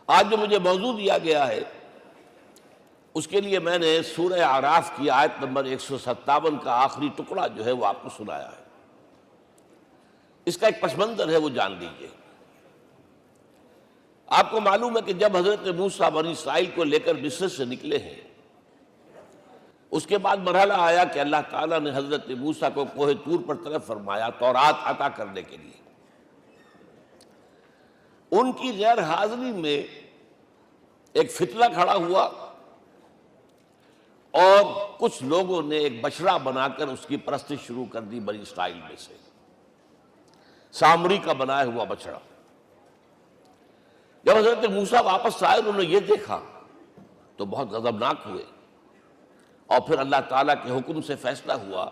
آج جو مجھے موضوع دیا گیا ہے اس کے لیے میں نے سورہ اعراف کی آیت نمبر 157 کا آخری ٹکڑا جو ہے وہ آپ کو سنایا ہے۔ اس کا ایک پس منظر ہے وہ جان لیجیے۔ آپ کو معلوم ہے کہ جب حضرت موسیٰ بنی اسرائیل کو لے کر مصر سے نکلے ہیں، اس کے بعد مرحلہ آیا کہ اللہ تعالیٰ نے حضرت موسیٰ کو کوہ طور پر طلب فرمایا تورات عطا کرنے کے لیے۔ ان کی غیر حاضری میں ایک فتنہ کھڑا ہوا اور کچھ لوگوں نے ایک بچڑا بنا کر اس کی پرستش شروع کر دی بنی اسرائیل میں سے، سامری کا بنایا ہوا بچڑا۔ جب حضرت موسیٰ واپس آئے انہوں نے یہ دیکھا تو بہت غضبناک ہوئے، اور پھر اللہ تعالیٰ کے حکم سے فیصلہ ہوا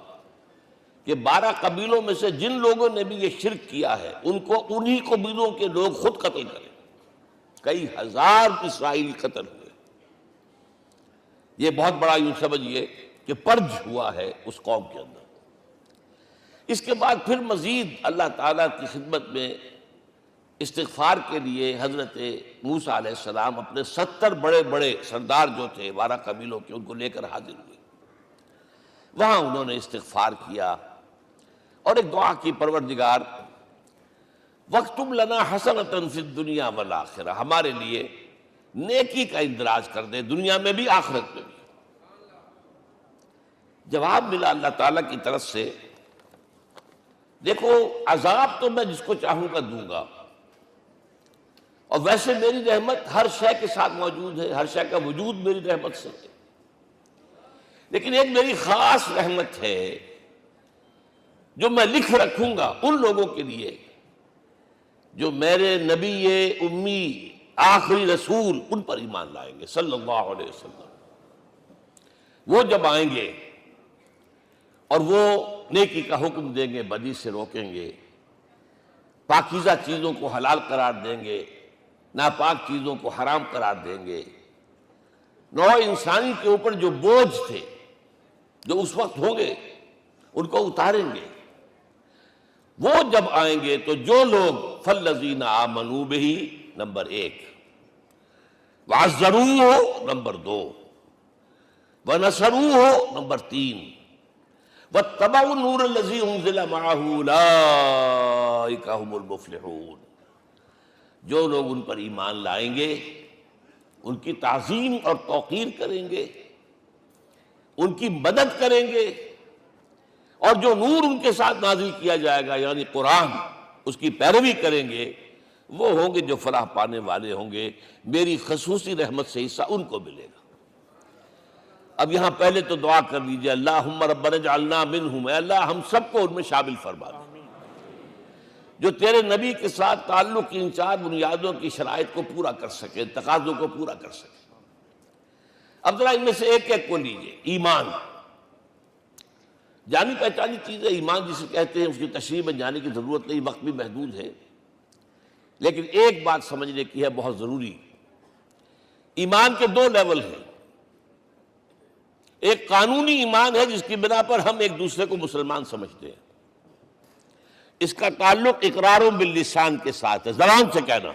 کہ 12 قبیلوں میں سے جن لوگوں نے بھی یہ شرک کیا ہے ان کو انہی قبیلوں کے لوگ خود قتل کریں۔ کئی ہزار اسرائیلی قتل ہوئے۔ یہ بہت بڑا یوں سمجھیے کہ پرج ہوا ہے اس قوم کے اندر۔ اس کے بعد پھر مزید اللہ تعالیٰ کی خدمت میں استغفار کے لیے حضرت موسیٰ علیہ السلام اپنے 70 بڑے بڑے سردار جو تھے 12 قبیلوں کے ان کو لے کر حاضر ہوئے۔ وہاں انہوں نے استغفار کیا اور ایک دعا کی، پروردگار وَاكْتُبْ لَنَا حَسَنَةً فِي الدُّنْيَا وَالْآخِرَةِ، ہمارے لیے نیکی کا اندراج کر دے، دنیا میں بھی آخرت میں بھی۔ جواب ملا اللہ تعالیٰ کی طرف سے، دیکھو عذاب تو میں جس کو چاہوں گا دوں گا، اور ویسے میری رحمت ہر شے کے ساتھ موجود ہے، ہر شے کا وجود میری رحمت سے ہے، لیکن ایک میری خاص رحمت ہے جو میں لکھ رکھوں گا ان لوگوں کے لیے جو میرے نبی امی آخری رسول ان پر ایمان لائیں گے صلی اللہ علیہ وسلم۔ وہ جب آئیں گے اور وہ نیکی کا حکم دیں گے، بدی سے روکیں گے، پاکیزہ چیزوں کو حلال قرار دیں گے، ناپاک چیزوں کو حرام قرار دیں گے، نوع انسانی کے اوپر جو بوجھ تھے جو اس وقت ہوں گے ان کو اتاریں گے۔ وہ جب آئیں گے تو جو لوگ فَالَّذِينَ آمَنُوا بِهِ نمبر 1، وَعَزَّرُوهُ نمبر 2، وَنَصَرُوهُ نمبر 3، وَاتَّبَعُوا النُّورَ الَّذِي أُنزِلَ مَعَهُ أُولَٰئِكَ هُمُ الْمُفْلِحُونَ، جو لوگ ان پر ایمان لائیں گے، ان کی تعظیم اور توقیر کریں گے، ان کی مدد کریں گے، اور جو نور ان کے ساتھ نازل کیا جائے گا یعنی قرآن، اس کی پیروی کریں گے، وہ ہوں گے جو فلاح پانے والے ہوں گے، میری خصوصی رحمت سے حصہ ان کو ملے گا۔ اب یہاں پہلے تو دعا کر لیجئے، اللہم ربنا اجعلنا منہم، اے اللہ ہم سب کو ان میں شامل فرما دے جو تیرے نبی کے ساتھ تعلق کی ان 4 بنیادوں کی شرائط کو پورا کر سکے، تقاضوں کو پورا کر سکے۔ اب ذرا ان میں سے ایک ایک کو لیجئے۔ ایمان جانی پہچانی چیز ہے، ایمان جسے کہتے ہیں، اس کی تشریح میں جانے کی ضرورت نہیں، وقت بھی محدود ہے، لیکن ایک بات سمجھنے کی ہے بہت ضروری۔ ایمان کے 2 لیول ہیں، ایک قانونی ایمان ہے جس کی بنا پر ہم ایک دوسرے کو مسلمان سمجھتے ہیں، اس کا تعلق اقرار باللسان کے ساتھ ہے، زبان سے کہنا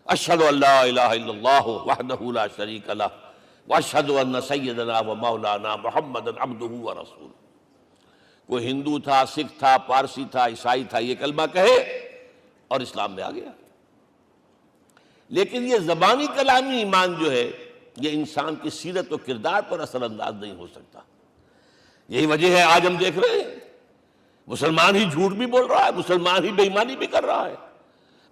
اشہد ان لا الہ الا اللہ وحدہ لا شریک لہ واشہد ان سیدنا و مولانا محمد عبدہ و رسولہ۔ کوئی ہندو تھا، سکھ تھا، پارسی تھا، عیسائی تھا، یہ کلمہ کہے اور اسلام میں آ گیا۔ لیکن یہ زبانی کلامی ایمان جو ہے یہ انسان کی سیرت و کردار پر اثر انداز نہیں ہو سکتا۔ یہی وجہ ہے آج ہم دیکھ رہے ہیں مسلمان ہی جھوٹ بھی بول رہا ہے، مسلمان ہی بے ایمانی بھی کر رہا ہے،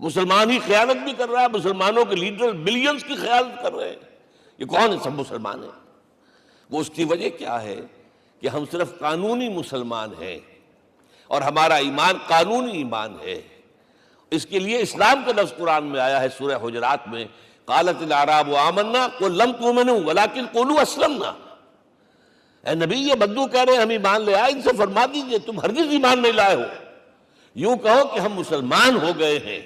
مسلمان ہی خیانت بھی کر رہا ہے، مسلمانوں کے لیڈر بلینز کی خیانت کر رہے ہیں۔ یہ کون ہے؟ سب مسلمان ہیں۔ وہ اس کی وجہ کیا ہے کہ ہم صرف قانونی مسلمان ہیں اور ہمارا ایمان قانونی ایمان ہے۔ اس کے لیے اسلام کا لفظ قرآن میں آیا ہے سورہ حجرات میں، قالت الاعراب آمنا قل لم تؤمنوا ولکن قولوا اسلمنا۔ اے نبی یہ بدو کہہ رہے ہیں ہم ایمان لے آئے، ان سے فرما دیجئے تم ہرگز ایمان نہیں لائے ہو، یوں کہو کہ ہم مسلمان ہو گئے ہیں۔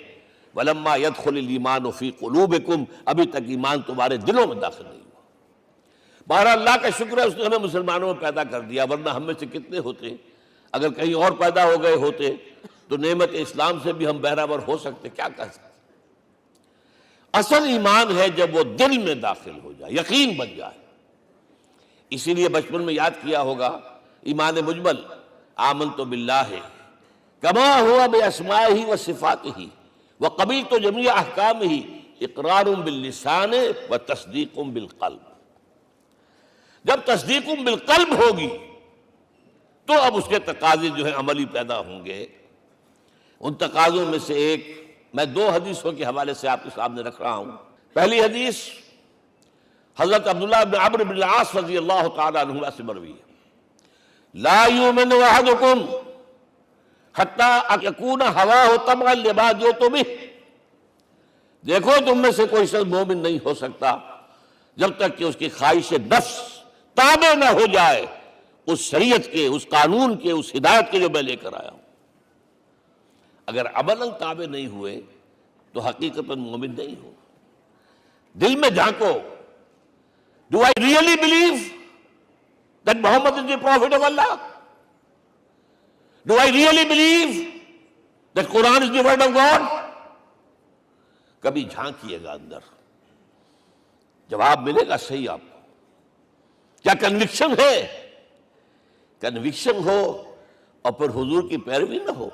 ولما يدخل الایمان فی قلوبکم، ابھی تک ایمان تمہارے دلوں میں داخل نہیں ہوا۔ بہرحال اللہ کا شکر ہے اس نے ہمیں مسلمانوں میں پیدا کر دیا، ورنہ ہم میں سے کتنے ہوتے اگر کہیں اور پیدا ہو گئے ہوتے تو نعمت اسلام سے بھی ہم بہرہ ور ہو سکتے، کیا کہہ سکتے۔ اصل ایمان ہے جب وہ دل میں داخل ہو جائے، یقین بن جائے۔ اسی لیے بچپن میں یاد کیا ہوگا ایمان مجمل، آمنت باللہ کما ہوا باسمائہ و صفاتہ وقبلت جمیع احکامہ اقرار باللسان و تصدیق بالقلب۔ جب تصدیق بالقلب ہوگی تو اب اس کے تقاضے جو ہیں عملی پیدا ہوں گے۔ ان تقاضوں میں سے ایک میں 2 حدیثوں کے حوالے سے آپ کے سامنے رکھ رہا ہوں۔ پہلی حدیث حضرت عبداللہ بن عمرو بن العاص رضی اللہ تعالی عنہما سے مروی ہے، لا یؤمن احدکم حتی یکون ہواہ تبعا لما جئت بہ۔ دیکھو تم میں سے کوئی شخص مومن نہیں ہو سکتا جب تک کہ اس کی خواہش نفس تابع نہ ہو جائے اس شریعت کے، اس قانون کے، اس ہدایت کے جو میں لے کر آیا ہوں۔ اگر عملاً تابع نہیں ہوئے تو حقیقتاً مومن نہیں ہو۔ دل میں جھانکو، Do I really believe that Muhammad is the prophet of Allah? Do I really believe that Quran is the word of God? کبھی جھانکیے گا اندر، جواب ملے گا صحیح آپ کو۔ کیا کنوکشن ہے؟ کنوکشن ہو اور پھر حضور کی پیروی نہ ہو،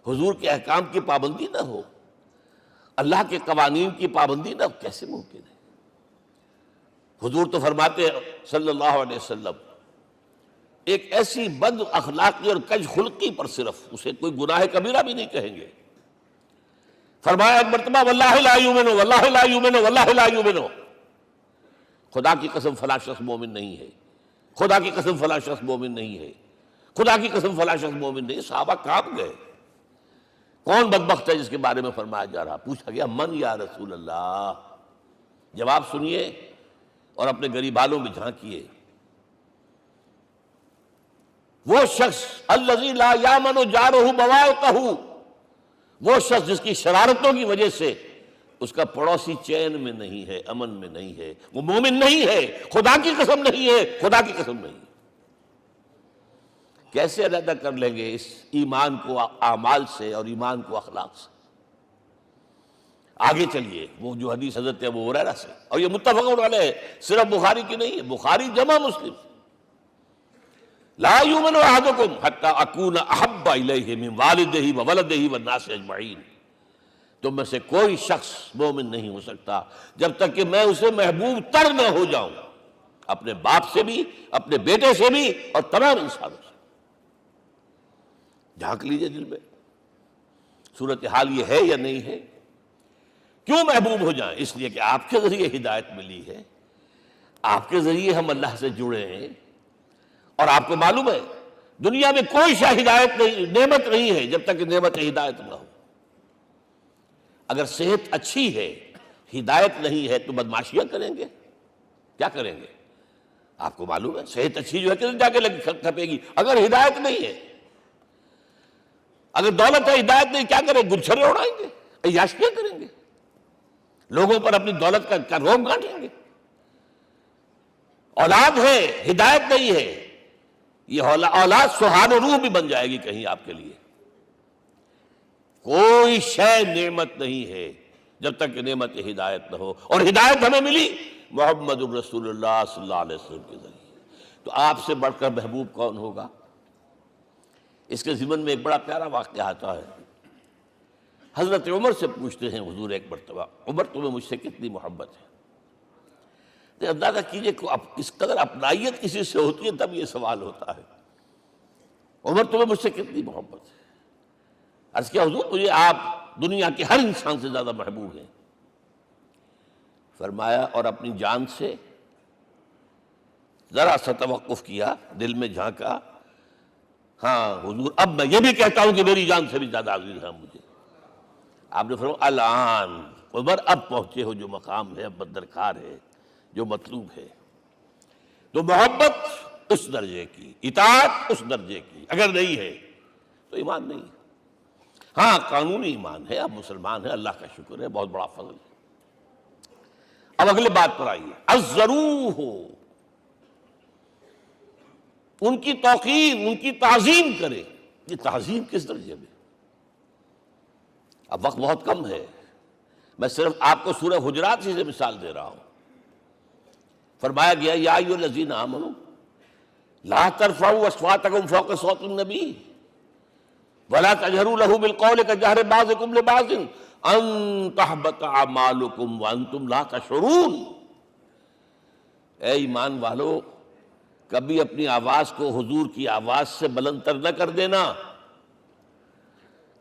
حضور کے احکام کی پابندی نہ ہو، اللہ کے قوانین کی پابندی نہ ہو، کیسے ممکن ہے؟ حضور تو فرماتے ہیں صلی اللہ علیہ وسلم، ایک ایسی بد اخلاقی اور کج خلقی پر صرف اسے کوئی گناہ کبیرہ بھی نہیں کہیں گے۔ فرمایا ایک مرتبہ واللہ لا یؤمن، واللہ لا یؤمن، واللہ لا یؤمن، خدا کی قسم فلاں شخص مومن نہیں ہے، خدا کی قسم فلاں شخص مومن نہیں ہے، خدا کی قسم فلاں شخص مومن نہیں۔ صحابہ کانپ گئے، کون بدبخت ہے جس کے بارے میں فرمایا جا رہا؟ پوچھا گیا من یا رسول اللہ؟ جواب سنیے اور اپنے غریب حالوں میں جھانکیے۔ وہ شخص الذی لا یامن جارہ بوائقہ، وہ شخص جس کی شرارتوں کی وجہ سے اس کا پڑوسی چین میں نہیں ہے، امن میں نہیں ہے، وہ مومن نہیں ہے، خدا کی قسم نہیں ہے، خدا کی قسم نہیں ہے۔ کیسے علیحدہ کر لیں گے اس ایمان کو اعمال سے اور ایمان کو اخلاق سے؟ آگے چلیے، وہ جو حدیث حضرت ابو ہریرہ سے، اور یہ متفق علیہ، صرف بخاری کی نہیں ہے، بخاری جمع مسلم، لا یؤمن احدکم حتی اکون احب الیہ من والدہ وولدہ والناس اجمعین۔ تم میں سے کوئی شخص مومن نہیں ہو سکتا جب تک کہ میں اسے محبوب تر نہ ہو جاؤں، اپنے باپ سے بھی، اپنے بیٹے سے بھی، اور تمام انسانوں سے۔ جھانک لیجئے دل میں، صورتحال یہ ہے یا نہیں ہے؟ کیوں محبوب ہو جائیں؟ اس لیے کہ آپ کے ذریعے ہدایت ملی ہے، آپ کے ذریعے ہم اللہ سے جڑے ہیں، اور آپ کو معلوم ہے دنیا میں کوئی شے ہدایت نہیں، نعمت نہیں ہے جب تک کہ نعمت ہدایت نہ ہو۔ اگر صحت اچھی ہے، ہدایت نہیں ہے، تو بدماشیاں کریں گے، کیا کریں گے؟ آپ کو معلوم ہے صحت اچھی جو ہے کدھر جا کے کھپے گی اگر ہدایت نہیں ہے۔ اگر دولت ہے، ہدایت نہیں، کیا کریں؟ گلچھرے اڑائیں گے، عیاشیاں کریں گے، لوگوں پر اپنی دولت کا روب گانٹیں گے۔ اولاد ہے، ہدایت نہیں ہے، یہ اولاد سہان و روح بھی بن جائے گی کہیں آپ کے لیے۔ کوئی شے نعمت نہیں ہے جب تک کہ نعمت ہدایت نہ ہو، اور ہدایت ہمیں ملی محمد الرسول اللہ صلی اللہ علیہ وسلم کے ذریعے۔ تو آپ سے بڑھ کر محبوب کون ہوگا؟ اس کے ضمن میں ایک بڑا پیارا واقعہ آتا ہے۔ حضرت عمر سے پوچھتے ہیں حضور ایک مرتبہ، عمر تمہیں مجھ سے کتنی محبت ہے؟ تو اندازہ کیجئے کس قدر اپنائیت کسی سے ہوتی ہے تب یہ سوال ہوتا ہے، عمر تمہیں مجھ سے کتنی محبت ہے؟ عرض کیا حضور مجھے آپ دنیا کے ہر انسان سے زیادہ محبوب ہیں۔ فرمایا اور اپنی جان سے؟ ذرا سا توقف کیا، دل میں جھانکا، ہاں حضور اب میں یہ بھی کہتا ہوں کہ میری جان سے بھی زیادہ عزیز ہے مجھے۔ آپ نے فرمایا الان عمر اب پہنچے ہو جو مقام ہے، اب درکار ہے، جو مطلوب ہے۔ تو محبت اس درجے کی، اطاعت اس درجے کی اگر نہیں ہے تو ایمان نہیں ہے۔ ہاں قانونی ایمان ہے، اب مسلمان ہے، اللہ کا شکر ہے، بہت بڑا فضل ہے۔ اب اگلے بات پر آئیے، الضروح، ان کی توقیر، ان کی تعظیم کرے۔ یہ تعظیم کس درجے میں؟ اب وقت بہت کم ہے، میں صرف آپ کو سورہ حجرات سے مثال دے رہا ہوں. فرمایا گیا یا ایھا الذین آمنوا لا ترفعوا اصواتکم فوق صوت النبی ولا تجہروا لہ بالقول کجہر بعضکم لبعض ان تحبط اعمالکم وانتم لا تشعرون. اے ایمان والو، کبھی اپنی آواز کو حضور کی آواز سے بلند تر نہ کر دینا.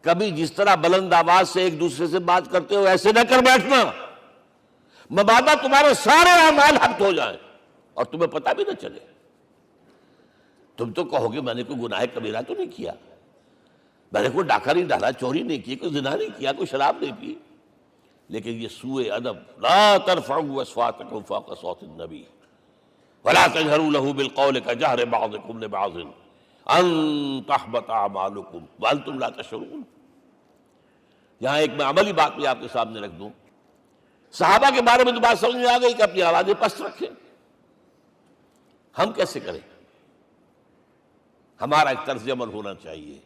کبھی جس طرح بلند آواز سے ایک دوسرے سے بات کرتے ہو ایسے نہ کر بیٹھنا، مبادا تمہارے سارے اعمال حبط ہو جائیں اور تمہیں پتہ بھی نہ چلے. تم تو کہو گے میں نے کوئی گناہ کبیرہ تو نہیں کیا، میں نے کوئی ڈاکہ نہیں ڈالا، چوری نہیں کی، کوئی زنا نہیں کیا، کوئی شراب نہیں پی، لیکن یہ سوء ادب لا ترفعوا اصواتکم فوق صوت النبی ولا تجہروا لہ بالقول کجہر بعضکم لبعض ان تحبط اعمالکم وانتم لا تشعرون. یہاں ایک میں عملی بات بھی آپ کے سامنے رکھ دوں. صحابہ کے بارے میں تو بات سمجھ میں آ گئی کہ اپنی آوازیں پست رکھیں. ہم کیسے کریں؟ ہمارا ایک طرز عمل ہونا چاہیے.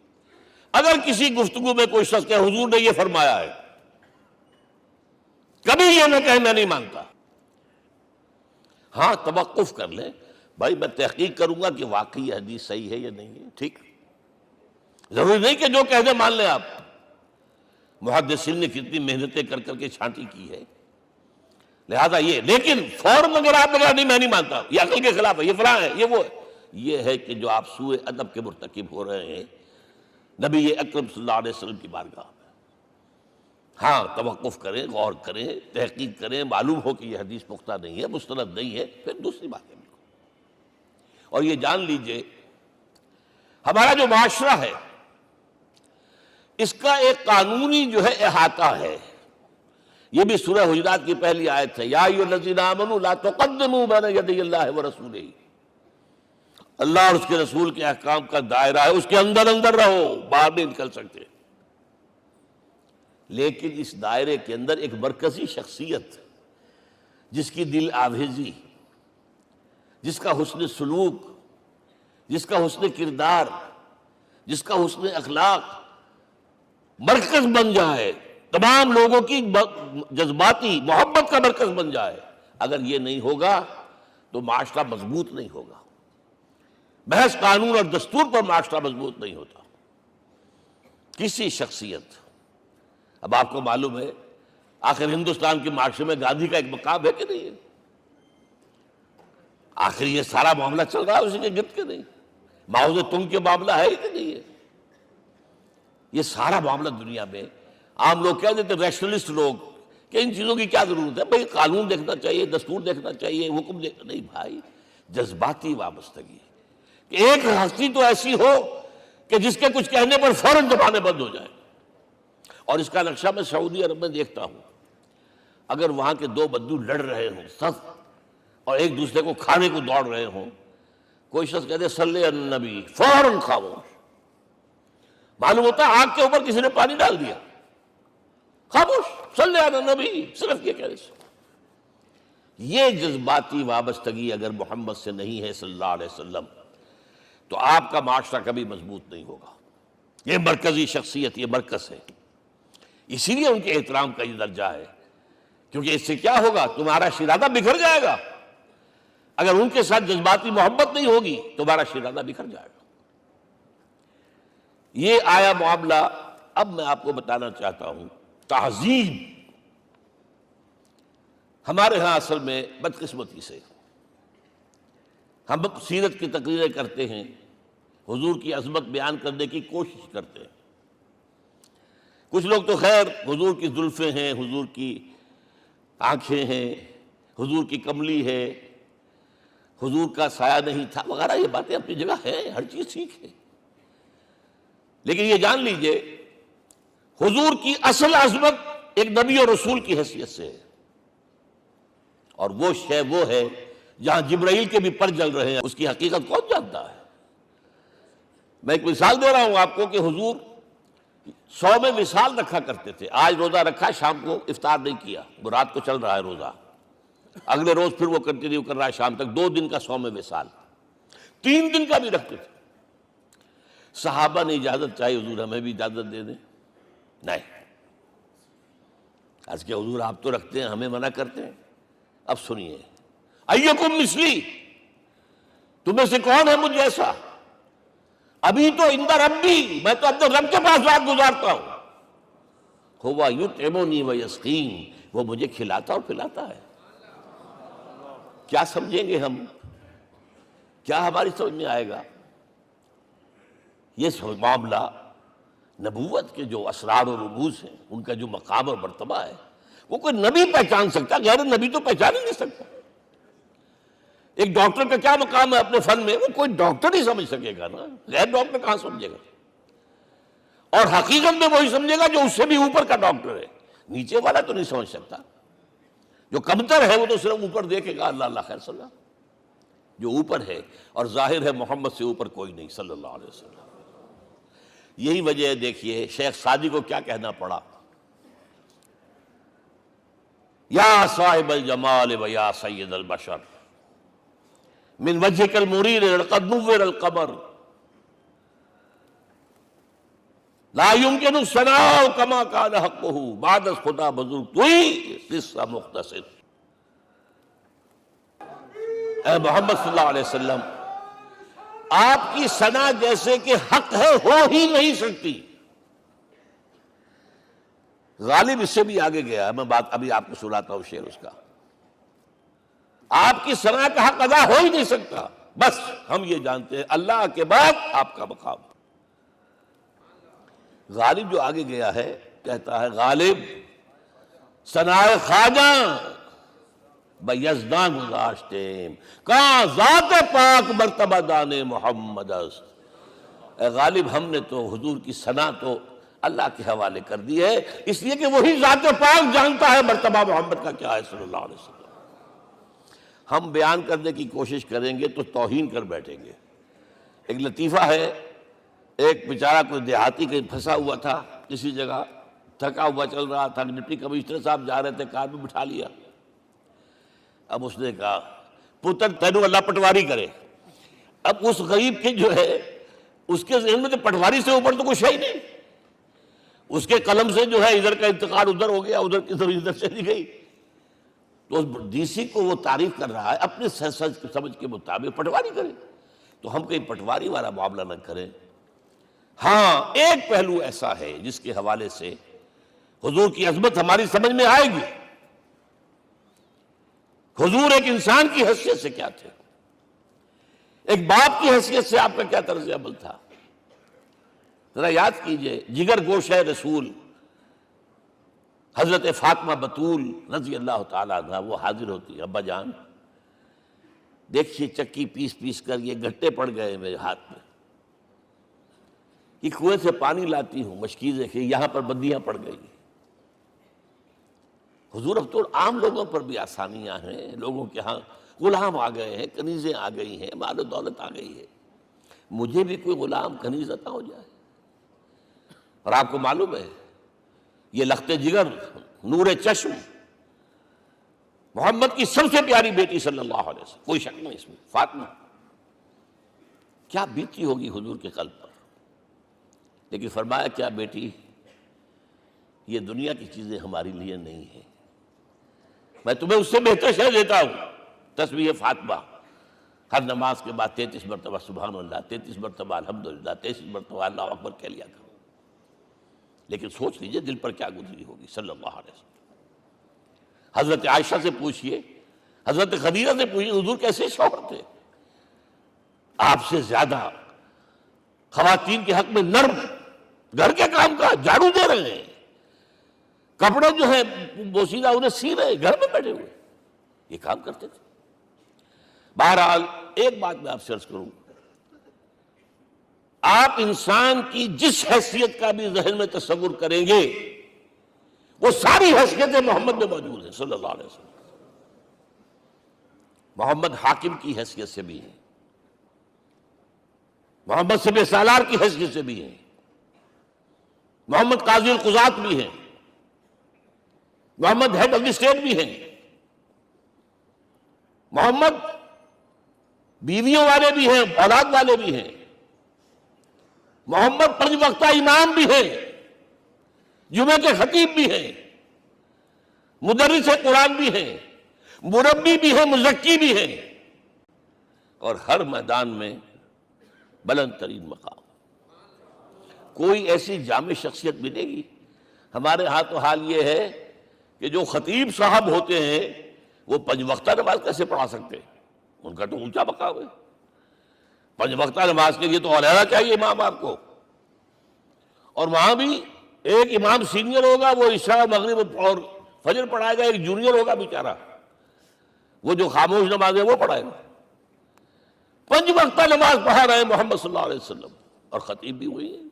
اگر کسی گفتگو میں کوئی شخص کہ حضور نے یہ فرمایا ہے، کبھی یہ نہ کہے میں نہیں مانتا. ہاں توقف کر لیں، بھائی میں تحقیق کروں گا کہ واقعی یہ حدیث صحیح ہے یا نہیں ہے. ٹھیک، ضروری نہیں کہ جو کہہ دیں مان لیں آپ. محدثین نے کتنی محنتیں کر کر کے چھانٹی کی ہے. لہذا یہ، لیکن فوراً اگر آپ نہیں میں نہیں مانتا، یہ عقل کے خلاف ہے، یہ فلاں ہے، یہ وہ ہے، یہ ہے کہ جو آپ سوء ادب کے مرتکب ہو رہے ہیں نبی اکرم صلی اللہ علیہ وسلم کی بارگاہ میں. ہاں توقف کریں، غور کریں، تحقیق کریں، معلوم ہو کہ یہ حدیث پختہ نہیں ہے، مستند نہیں ہے، پھر دوسری بات ہے. اور یہ جان لیجئے ہمارا جو معاشرہ ہے اس کا ایک قانونی جو ہے احاطہ ہے. یہ بھی سورہ حجرات کی پہلی آیت ہے، یا ایھا الذین آمنوا لا تقدموا بین یدی اللہ ورسولہ. اللہ اور اس کے رسول کے احکام کا دائرہ ہے، اس کے اندر اندر رہو، باہر نہیں نکل سکتے. لیکن اس دائرے کے اندر ایک مرکزی شخصیت جس کی دل آویزی، جس کا حسن سلوک، جس کا حسن کردار، جس کا حسن اخلاق مرکز بن جائے، تمام لوگوں کی جذباتی محبت کا مرکز بن جائے، اگر یہ نہیں ہوگا تو معاشرہ مضبوط نہیں ہوگا. محض قانون اور دستور پر معاشرہ مضبوط نہیں ہوتا. کسی شخصیت، اب آپ کو معلوم ہے آخر ہندوستان کے معاشرے میں گاندھی کا ایک مقام ہے کہ نہیں ہے؟ آخر یہ سارا معاملہ چل رہا ہے اسی کے گرد کے نہیں؟ ماؤ زے تنگ کے معاملہ ہے کہ نہیں ہے؟ یہ سارا معاملہ دنیا میں عام لوگ کہہ دیتے، ریشنلسٹ لوگ، کہ ان چیزوں کی کیا ضرورت ہے، بھئی قانون دیکھنا چاہیے، دستور دیکھنا چاہیے، حکم دیکھنا نہیں. بھائی جذباتی وابستگی، کہ ایک ہستی تو ایسی ہو کہ جس کے کچھ کہنے پر فوراً زبانیں بند ہو جائیں. اور اس کا نقشہ میں سعودی عرب میں دیکھتا ہوں، اگر وہاں کے دو بدو لڑ رہے ہوں سخت اور ایک دوسرے کو کھانے کو دوڑ رہے ہوں، کوئی شخص کہتے صلی علی النبی، فوراً خاموش. معلوم ہوتا ہے آگ کے اوپر کسی نے پانی ڈال دیا، خاموش، صلی علی النبی، صرف یہ کہنے سے. یہ جذباتی وابستگی اگر محمد سے نہیں ہے صلی اللہ علیہ وسلم تو آپ کا معاشرہ کبھی مضبوط نہیں ہوگا. یہ مرکزی شخصیت، یہ مرکز ہے. اسی لیے ان کے احترام کا یہ درجہ ہے، کیونکہ اس سے کیا ہوگا، تمہارا شیرازہ بکھر جائے گا. اگر ان کے ساتھ جذباتی محبت نہیں ہوگی تمہارا شیرازہ بکھر جائے گا. یہ آیا معاملہ. اب میں آپ کو بتانا چاہتا ہوں تہذیب. ہمارے ہاں اصل میں بدقسمتی سے ہم سیرت کی تقریریں کرتے ہیں، حضور کی عظمت بیان کرنے کی کوشش کرتے ہیں. کچھ لوگ تو خیر حضور کی زلفیں ہیں، حضور کی آنکھیں ہیں، حضور کی کملی ہے، حضور کا سایہ نہیں تھا وغیرہ، یہ باتیں اپنی جگہ ہیں، ہر چیز ٹھیک ہے. لیکن یہ جان لیجئے حضور کی اصل عظمت ایک نبی اور رسول کی حیثیت سے ہے، اور وہ شے وہ ہے جہاں جبرائیل کے بھی پر جل رہے ہیں، اس کی حقیقت کون جانتا ہے. میں ایک مثال دے رہا ہوں آپ کو کہ حضور 100 میں وصال رکھا کرتے تھے. آج روزہ رکھا، شام کو افطار نہیں کیا، وہ رات کو چل رہا ہے روزہ، اگلے روز پھر وہ کنٹینیو کر رہا ہے شام تک. 2 دن کا 100 میں وصال، 3 دن کا بھی رکھتے تھے. صحابہ نے اجازت چاہی، حضور ہمیں بھی اجازت دے دیں. نہیں، آج کے حضور آپ تو رکھتے ہیں، ہمیں منع کرتے ہیں۔ اب سنیے، ایکم مثلی، تمہیں سے کون ہے مجھ جیسا؟ ابھی تو عند ربی، میں تو اپنے رب کے پاس رات گزارتا ہوں۔ ہوا یطعمنی ویسقین، وہ مجھے کھلاتا اور پلاتا ہے۔ کیا سمجھیں گے ہم؟ کیا ہماری سمجھ میں آئے گا؟ یہ معاملہ نبوت کے جو اسرار و رموز ہیں، ان کا جو مقام اور مرتبہ ہے، وہ کوئی نبی پہچان سکتا، غیر نبی تو پہچان ہی نہیں سکتا۔ ایک ڈاکٹر کا کیا مقام ہے اپنے فن میں، وہ کوئی ڈاکٹر ہی سمجھ سکے گا نا، غیر ڈاکٹر کہاں سمجھے گا؟ اور حقیقت میں وہی سمجھے گا جو اس سے بھی اوپر کا ڈاکٹر ہے، نیچے والا تو نہیں سمجھ سکتا۔ جو کمتر ہے وہ تو صرف اوپر دیکھے گا، اللہ اللہ خیر صلی اللہ۔ جو اوپر ہے اور ظاہر ہے محمد سے اوپر کوئی نہیں صلی اللہ علیہ وسلم۔ یہی وجہ ہے، دیکھیے شیخ سعدی کو کیا کہنا پڑا، یا صاحب الجمال و یا سید البشر من وجهك المرير قد نور القمر لا يمكن الثناء كما كان حقه بعد خدا بزرگ توئی قصہ مختصر۔ اے محمد صلی اللہ علیہ وسلم، آپ کی ثنا جیسے کہ حق ہے ہو ہی نہیں سکتی۔ غالب اس سے بھی آگے گیا ہے، میں بات ابھی آپ کو سناتا ہوں شعر اس کا۔ آپ کی ثنا کا حق ادا ہو ہی نہیں سکتا، بس ہم یہ جانتے ہیں اللہ کے بعد آپ کا مقام۔ غالب جو آگے گیا ہے کہتا ہے، غالب ثنائے خواجہ بیزداں گزاشتیم کہاں ذات پاک مرتبہ دان محمد است۔ اے غالب، ہم نے تو حضور کی ثنا تو اللہ کے حوالے کر دی ہے، اس لیے کہ وہی ذات پاک جانتا ہے مرتبہ محمد کا کیا ہے صلی اللہ علیہ وسلم۔ ہم بیان کرنے کی کوشش کریں گے تو توہین کر بیٹھیں گے۔ ایک لطیفہ ہے، ایک بیچارہ کوئی دیہاتی کہیں پھنسا ہوا تھا کسی جگہ، تھکا ہوا چل رہا تھا، ڈپٹی کمشنر صاحب جا رہے تھے، کار میں بٹھا لیا۔ اب اس نے کہا، پتر تینوں اللہ پٹواری کرے۔ اب اس غریب کے جو ہے اس کے ذہن میں تو پٹواری سے اوپر تو کچھ ہے ہی نہیں، اس کے قلم سے جو ہے ادھر کا انتقال ادھر ہو گیا، ادھر کی ادھر چلی گئی۔ تو ڈی سی کو وہ تعریف کر رہا ہے، اپنے سمجھ کے مطابق پٹواری کرے، تو ہم کہیں پٹواری والا معاملہ نہ کریں۔ ہاں، ایک پہلو ایسا ہے جس کے حوالے سے حضور کی عظمت ہماری سمجھ میں آئے گی۔ حضور ایک انسان کی حیثیت سے کیا تھے، ایک باپ کی حیثیت سے آپ کا کیا طرز عمل تھا۔ ذرا یاد کیجئے، جگر گوشہ رسول حضرت فاطمہ بطول رضی اللہ تعالیٰ عنہ، وہ حاضر ہوتی، ابا جان دیکھیے چکی پیس پیس کر یہ گھٹے پڑ گئے میرے ہاتھ میں، یہ کنویں سے پانی لاتی ہوں، مشکیزیں کہ یہاں پر بندیاں پڑ گئی۔ حضور اب تو عام لوگوں پر بھی آسانیاں ہیں، لوگوں کے ہاں غلام آ گئے ہیں، کنیزیں آ گئی ہیں، مال و دولت آ گئی ہے، مجھے بھی کوئی غلام کنیز عطا ہو جائے۔ اور آپ کو معلوم ہے یہ لخت جگر نور چشم محمد کی سب سے پیاری بیٹی صلی اللہ علیہ وسلم، کوئی شک نہیں اس میں، فاطمہ، کیا بیتی ہوگی حضور کے قلب پر۔ لیکن فرمایا، کیا بیٹی، یہ دنیا کی چیزیں ہمارے لیے نہیں ہیں، میں تمہیں اس سے بہتر شے دیتا ہوں۔ تسبیح فاطمہ ہر نماز کے بعد 33 مرتبہ سبحان اللہ، 33 مرتبہ الحمدللہ، 33 مرتبہ اللہ اکبر کہہ لیا کرو۔ لیکن سوچ لیجئے دل پر کیا گزری ہوگی صلی اللہ علیہ وسلم۔ حضرت عائشہ سے پوچھئے، حضرت خدیجہ سے پوچھئے، حضور کیسے شوہر تھے، آپ سے زیادہ خواتین کے حق میں نرم، گھر کے کام کا جھاڑو دے رہے ہیں، کپڑے جو ہیں بوسیدہ انہیں سی رہے، گھر میں بیٹھے ہوئے، یہ کام کرتے تھے۔ بہرحال ایک بات میں آپ سے عرض کروں، آپ انسان کی جس حیثیت کا بھی ذہن میں تصور کریں گے وہ ساری حیثیتیں محمد میں موجود ہیں صلی اللہ علیہ وسلم۔ محمد حاکم کی حیثیت سے بھی ہیں، محمد سب سالار کی حیثیت سے بھی ہیں، محمد قاضی القضات بھی ہیں، محمد ہیڈ آف دی اسٹیٹ بھی ہیں، محمد بیویوں والے بھی ہیں، اولاد والے بھی ہیں، محمد 5 وقتہ امام بھی ہیں، جمعے کے خطیب بھی ہیں، مدرس قرآن بھی ہیں، مربی بھی ہیں، مزکی بھی ہیں، اور ہر میدان میں بلند ترین مقام۔ کوئی ایسی جامع شخصیت ملے گی؟ ہمارے ہاں تو حال یہ ہے کہ جو خطیب صاحب ہوتے ہیں وہ 5 وقتہ نماز کیسے پڑھا سکتے ہیں؟ ان کا تو اونچا مقام ہے۔ 5 وقتہ نماز کے لیے تو علیحدہ چاہیے امام آپ کو، اور وہاں بھی ایک امام سینئر ہوگا، وہ عشاء مغرب اور فجر پڑھائے گا، ایک جونیئر ہوگا بیچارہ، وہ جو خاموش نماز ہے وہ پڑھائے گا۔ 5 وقتہ نماز پڑھا رہے ہیں محمد صلی اللہ علیہ وسلم، اور خطیب بھی وہی ہے،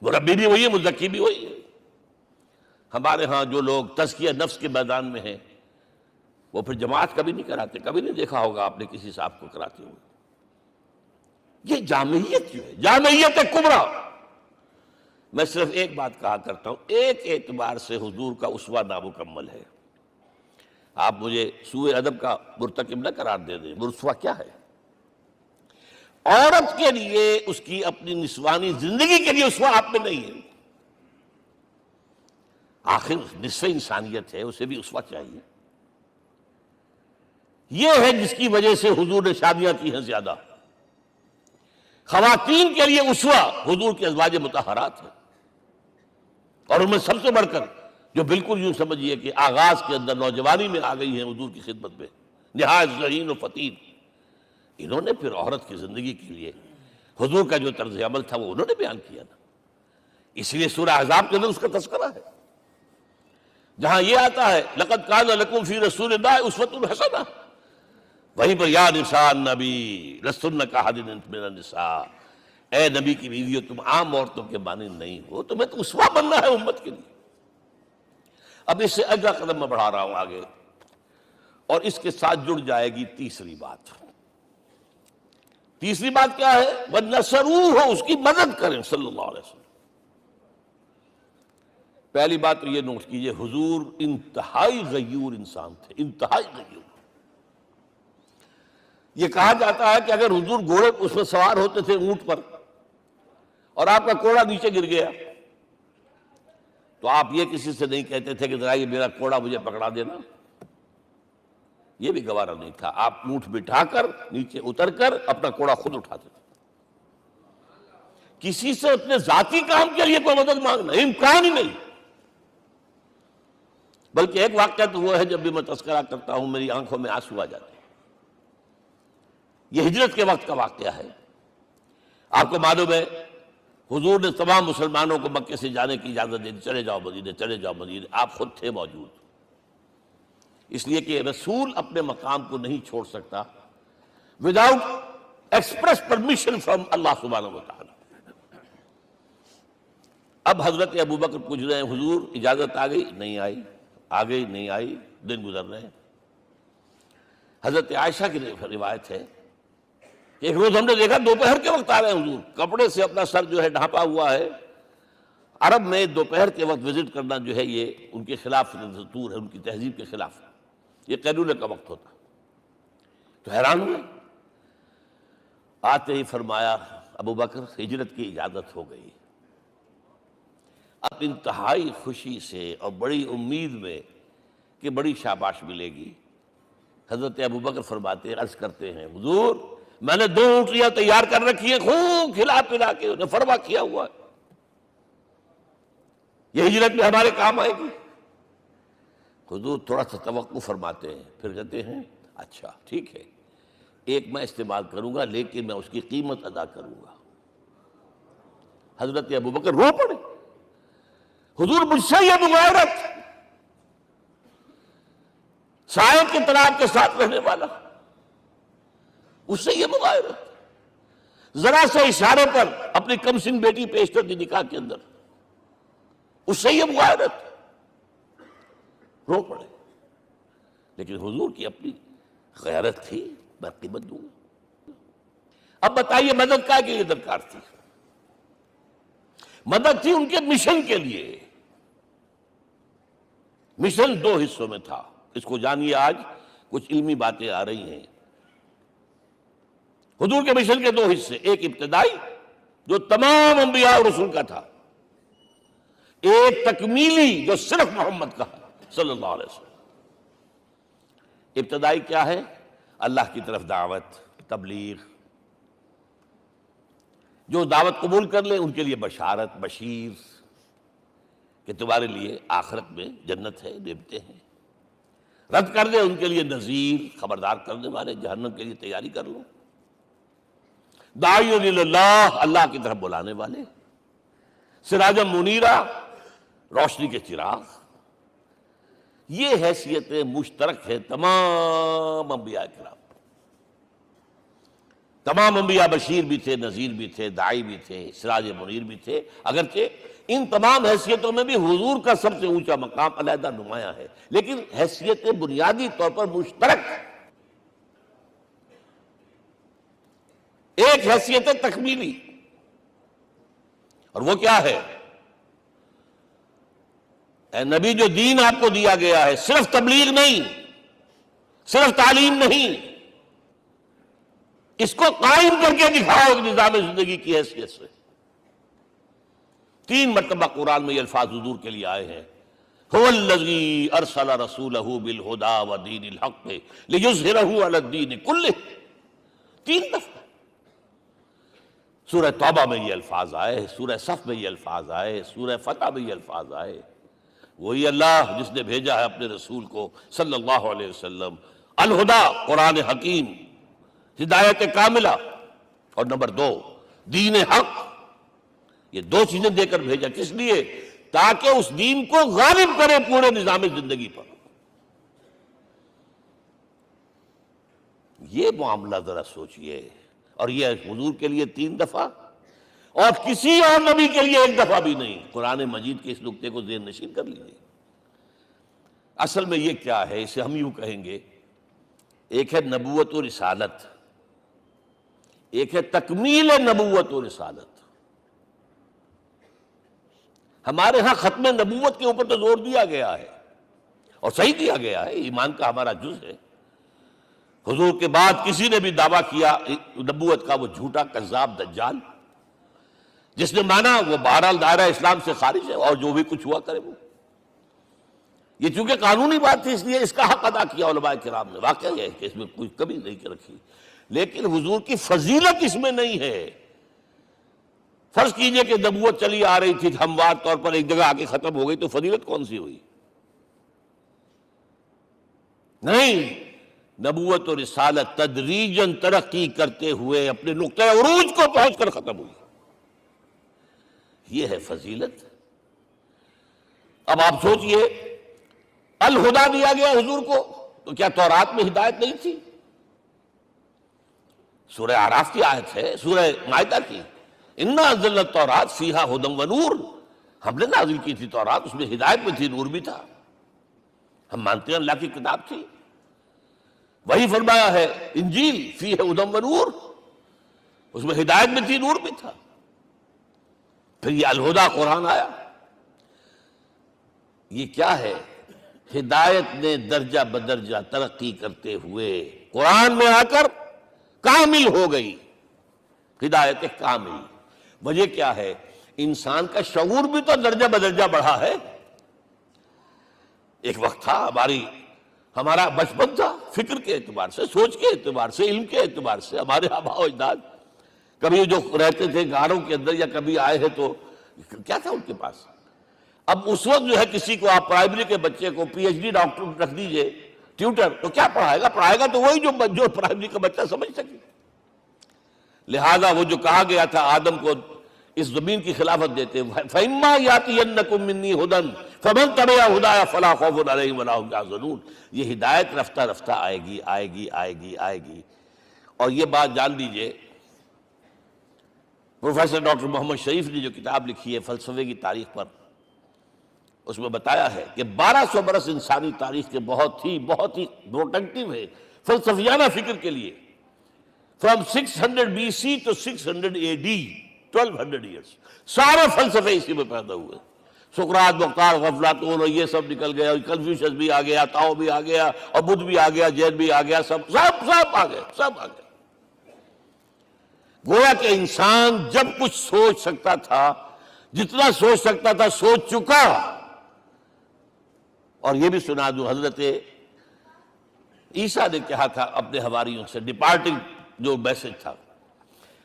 مربی بھی وہی ہے، مزکی بھی وہی ہے۔ ہمارے ہاں جو لوگ تزکیہ نفس کے میدان میں ہیں وہ پھر جماعت کبھی نہیں کراتے، کبھی نہیں دیکھا ہوگا آپ نے کسی صاحب کو کراتے ہوئے۔ یہ جامعیت کیوں ہے؟ جامعیت کبریٰ۔ میں صرف ایک بات کہا کرتا ہوں، ایک اعتبار سے حضور کا اسوہ نامکمل ہے۔ آپ مجھے سوء ادب کا مرتکب نہ قرار دے دیں، اسوہ کیا ہے؟ عورت کے لیے اس کی اپنی نسوانی زندگی کے لیے اسوہ آپ میں نہیں ہے۔ آخر نصف انسانیت ہے، اسے بھی اسوہ چاہیے۔ یہ ہے جس کی وجہ سے حضور نے شادیاں کی ہیں زیادہ۔ خواتین کے لیے اسوہ حضور کے ازواج مطہرات ہیں، اور ان میں سب سے بڑھ کر جو بالکل یوں سمجھیے کہ آغاز کے اندر نوجوانی میں آ گئی ہیں حضور کی خدمت میں، نہایت ذہین و فطین، انہوں نے پھر عورت کی زندگی کے لیے حضور کا جو طرز عمل تھا وہ انہوں نے بیان کیا نا۔ اس لیے سورہ احزاب کے اندر اس کا تذکرہ ہے، جہاں یہ آتا ہے لقد کان لکم فی رسول اللہ اسوۃ حسنہ، وہیں پر یا نساء النبی لستن کاحد من النساء، اے نبی کی بیویوں تم عام عورتوں کے مانند نہیں ہو، تمہیں تو اسوہ بننا ہے امت کے لیے۔ اب اس سے اگلا قدم میں بڑھا رہا ہوں آگے، اور اس کے ساتھ جڑ جائے گی تیسری بات۔ تیسری بات کیا ہے؟ وَنَصَرُوهُ، اس کی مدد کریں صلی اللہ علیہ وسلم۔ پہلی بات تو یہ نوٹ کیجئے، حضور انتہائی غیور انسان تھے، انتہائی غیور۔ یہ کہا جاتا ہے کہ اگر حضور گھوڑے اس میں سوار ہوتے تھے اونٹ پر، اور آپ کا کوڑا نیچے گر گیا تو آپ یہ کسی سے نہیں کہتے تھے کہ ذرا یہ میرا کوڑا مجھے پکڑا دینا، یہ بھی گوارا نہیں تھا۔ آپ اونٹ بٹھا کر نیچے اتر کر اپنا کوڑا خود اٹھاتے تھے۔ کسی سے اپنے ذاتی کام کے لیے کوئی مدد مانگنا امکان ہی نہیں۔ بلکہ ایک واقعہ تو وہ ہے جب بھی میں تذکرہ کرتا ہوں میری آنکھوں میں آنسو آ جاتے ہیں۔ یہ ہجرت کے وقت کا واقعہ ہے۔ آپ کو معلوم ہے حضور نے تمام مسلمانوں کو مکے سے جانے کی اجازت دے دی، چلے جاؤ مدینے، چلے جاؤ مدینے، آپ خود تھے موجود، اس لیے کہ رسول اپنے مقام کو نہیں چھوڑ سکتا وداؤٹ ایکسپریس پرمیشن فرام اللہ سبحانہ و تعالی۔ اب حضرت ابوبکر پوچھ رہے ہیں حضور اجازت آ گئی؟ نہیں آئی، آ گئی نہیں آئی، دن گزر رہے ہیں۔ حضرت عائشہ کی روایت ہے کہ ایک روز ہم نے دیکھا دوپہر کے وقت آ رہے ہیں حضور، کپڑے سے اپنا سر جو ہے ڈھانپا ہوا ہے۔ عرب میں دوپہر کے وقت وزٹ کرنا جو ہے یہ ان کے خلاف دستور ہے، ان کی تہذیب کے خلاف، یہ قیلولہ کا وقت ہوتا۔ تو حیران ہوئے، آتے ہی فرمایا ابوبکر ہجرت کی اجازت ہو گئی۔ اب انتہائی خوشی سے اور بڑی امید میں کہ بڑی شاباش ملے گی، حضرت ابوبکر فرماتے ہیں، عرض کرتے ہیں حضور میں نے 2 اونٹیاں تیار کر رکھی ہیں، خوب کھلا پلا کے انہیں فرما کیا ہوا ہے، یہ ہجرت میں ہمارے کام آئے گی۔ حضور تھوڑا سا توقع فرماتے ہیں، پھر کہتے ہیں اچھا ٹھیک ہے، ایک میں استعمال کروں گا لیکن میں اس کی قیمت ادا کروں گا۔ حضرت ابوبکر رو پڑے، حضور مجھ سے یہ مغایرت، سائے کے طلاق کے ساتھ رہنے والا، اس سے یہ مغایرت، ذرا سے اشارے پر اپنی کمسن بیٹی پیش کر دی نکاح کے اندر، اس سے یہ مغایرت، رو پڑے۔ لیکن حضور کی اپنی غیرت تھی، میں قیمت دوں گا۔ اب بتائیے مدد کا کے لیے درکار تھی؟ مدد تھی ان کے مشن کے لیے۔ مشن 2 حصوں میں تھا، اس کو جانیے، آج کچھ علمی باتیں آ رہی ہیں۔ حضور کے مشن کے 2 حصے، ایک ابتدائی جو تمام انبیاء اور رسول کا تھا، ایک تکمیلی جو صرف محمد کا ہے۔ صلی اللہ علیہ وسلم۔ ابتدائی کیا ہے؟ اللہ کی طرف دعوت، تبلیغ۔ جو دعوت قبول کر لیں ان کے لیے بشارت، بشیر کہ تمہارے لیے آخرت میں جنت ہے، نعمتیں ہیں۔ رد کر دیں ان کے لیے نذیر، خبردار کرنے والے، جہنم کے لیے تیاری کر لو۔ داعی اللہ، اللہ کی طرف بلانے والے، سراجا منیرا، روشنی کے چراغ۔ یہ حیثیت مشترک ہے تمام انبیاء کرام۔ تمام انبیاء بشیر بھی تھے، نذیر بھی تھے، داعی بھی تھے، سراج منیر بھی تھے، اگرچہ ان تمام حیثیتوں میں بھی حضور کا سب سے اونچا مقام علیحدہ نمایاں ہے، لیکن حیثیت بنیادی طور پر مشترک۔ ایک حیثیت تکمیلی، اور وہ کیا ہے؟ اے نبی، جو دین آپ کو دیا گیا ہے صرف تبلیغ نہیں، صرف تعلیم نہیں، اس کو قائم کر کے دکھاؤ ایک نظام زندگی کی حیثیت سے۔ 3 مرتبہ قرآن میں یہ الفاظ حضور کے لیے آئے ہیں، هو الذی ارسل رسولہ بالہدی ودین الحق لیظہرہ علی الدین کلہ۔ 3 دفعہ سورہ توبہ میں یہ الفاظ آئے، سورہ صف میں یہ الفاظ آئے، سورہ فتح میں یہ الفاظ آئے۔ وہی اللہ جس نے بھیجا ہے اپنے رسول کو صلی اللہ علیہ وسلم، الہدا، قرآن حکیم، ہدایت کاملہ، اور نمبر 2 دین حق۔ یہ 2 چیزیں دے کر بھیجا، کس لیے؟ تاکہ اس دین کو غالب کرے پورے نظام زندگی پر۔ یہ معاملہ ذرا سوچئے، اور یہ حضور کے لیے 3 دفعہ، اور کسی اور نبی کے لیے 1 دفعہ بھی نہیں۔ قرآن مجید کے اس نقطے کو ذہن نشین کر لیجیے۔ اصل میں یہ کیا ہے؟ اسے ہم یوں کہیں گے، ایک ہے نبوت و رسالت، ایک ہے تکمیل نبوت و رسالت۔ ہمارے ہاں ختم نبوت کے اوپر تو زور دیا گیا ہے، اور صحیح دیا گیا ہے، ایمان کا ہمارا جز ہے۔ حضور کے بعد کسی نے بھی دعویٰ کیا نبوت کا، وہ جھوٹا، کذاب، دجال۔ جس نے مانا وہ بہرحال دائرہ اسلام سے خارج ہے، اور جو بھی کچھ ہوا کرے وہ۔ یہ چونکہ قانونی بات تھی، اس لیے اس کا حق ادا کیا علماء کرام نے۔ واقعہ یہ ہے کہ اس میں کوئی کمی نہیں رکھی، لیکن حضور کی فضیلت اس میں نہیں ہے۔ فرض کیجئے کہ نبوت چلی آ رہی تھی ہموار طور پر، ایک جگہ آ کے ختم ہو گئی، تو فضیلت کون سی ہوئی؟ نہیں، نبوت و رسالت تدریجاً ترقی کرتے ہوئے اپنے نقطہ عروج کو پہنچ کر ختم ہوئی۔ یہ ہے فضیلت۔ اب آپ سوچئے، الہدا دیا گیا حضور کو، تو کیا تورات میں ہدایت نہیں تھی؟ سورہ اعراف کی آیت ہے، سورہ مائدہ کی، انا انزلنا التوراۃ فیہا ھدی ونور۔ ہم نے نازل کی تھی تورات، اس میں ہدایت بھی تھی، نور بھی تھا۔ ہم مانتے ہیں اللہ کی کتاب تھی۔ وہی فرمایا ہے انجیل فیہا ھدی ونور، اس میں ہدایت بھی تھی، نور بھی تھا۔ پھر یہ الہدا قرآن آیا۔ یہ کیا ہے؟ ہدایت نے درجہ بدرجہ ترقی کرتے ہوئے قرآن میں آ کر کامل ہو گئی، ہدایت کامل۔ وجہ کیا ہے؟ انسان کا شعور بھی تو درجہ بدرجہ بڑھا ہے۔ ایک وقت تھا ہمارا بچپن تھا، فکر کے اعتبار سے، سوچ کے اعتبار سے، علم کے اعتبار سے، ہمارے آباء و اجداد کبھی جو رہتے تھے غاروں کے اندر یا کبھی آئے ہیں تو کیا تھا ان کے پاس؟ اب اس وقت جو ہے کسی کو آپ پرائمری کے بچے کو پی ایچ ڈی ڈاکٹر رکھ دیجئے ٹیوٹر، تو کیا پڑھائے گا تو وہی جو پرائمری کا بچہ سمجھ سکے۔ لہذا وہ جو کہا گیا تھا آدم کو اس زمین کی خلافت دیتے، فَإِمَّا يَأْتِيَنَّكُم مِّنِّي هُدًى فَمَن تَبِعَ هُدَايَ فَلَا خَوْفٌ عَلَيْهِمْ وَلَا هُمْ يَحْزَنُونَ۔ یہ ہدایت رفتہ رفتہ آئے گی، آئے گی، آئے گی، آئے گی۔ اور یہ بات جان لیجئے، پروفیسر ڈاکٹر محمد شریف نے جو کتاب لکھی ہے فلسفے کی تاریخ پر، اس میں بتایا ہے کہ 1200 برس انسانی تاریخ کے بہت ہی پروڈکٹیو ہے فلسفیانہ فکر کے لیے۔ From 600 BC to 600 AD، 1200 years, سارے فلسفے اسی میں پیدا ہوئے۔ سقراط، مختار، افلاطون اور یہ سب نکل گیا، کنفیوشس بھی آ گیا، تاؤ بھی آ گیا، اور بدھ بھی آ گیا، جین بھی آ گیا، سب آ گئے۔ گویا کہ انسان جب کچھ سوچ سکتا تھا، جتنا سوچ سکتا تھا سوچ چکا، اور یہ بھی سنا دوں، حضرت عیسیٰ نے کہا تھا اپنے حواریوں سے، ڈپارٹنگ جو میسج تھا،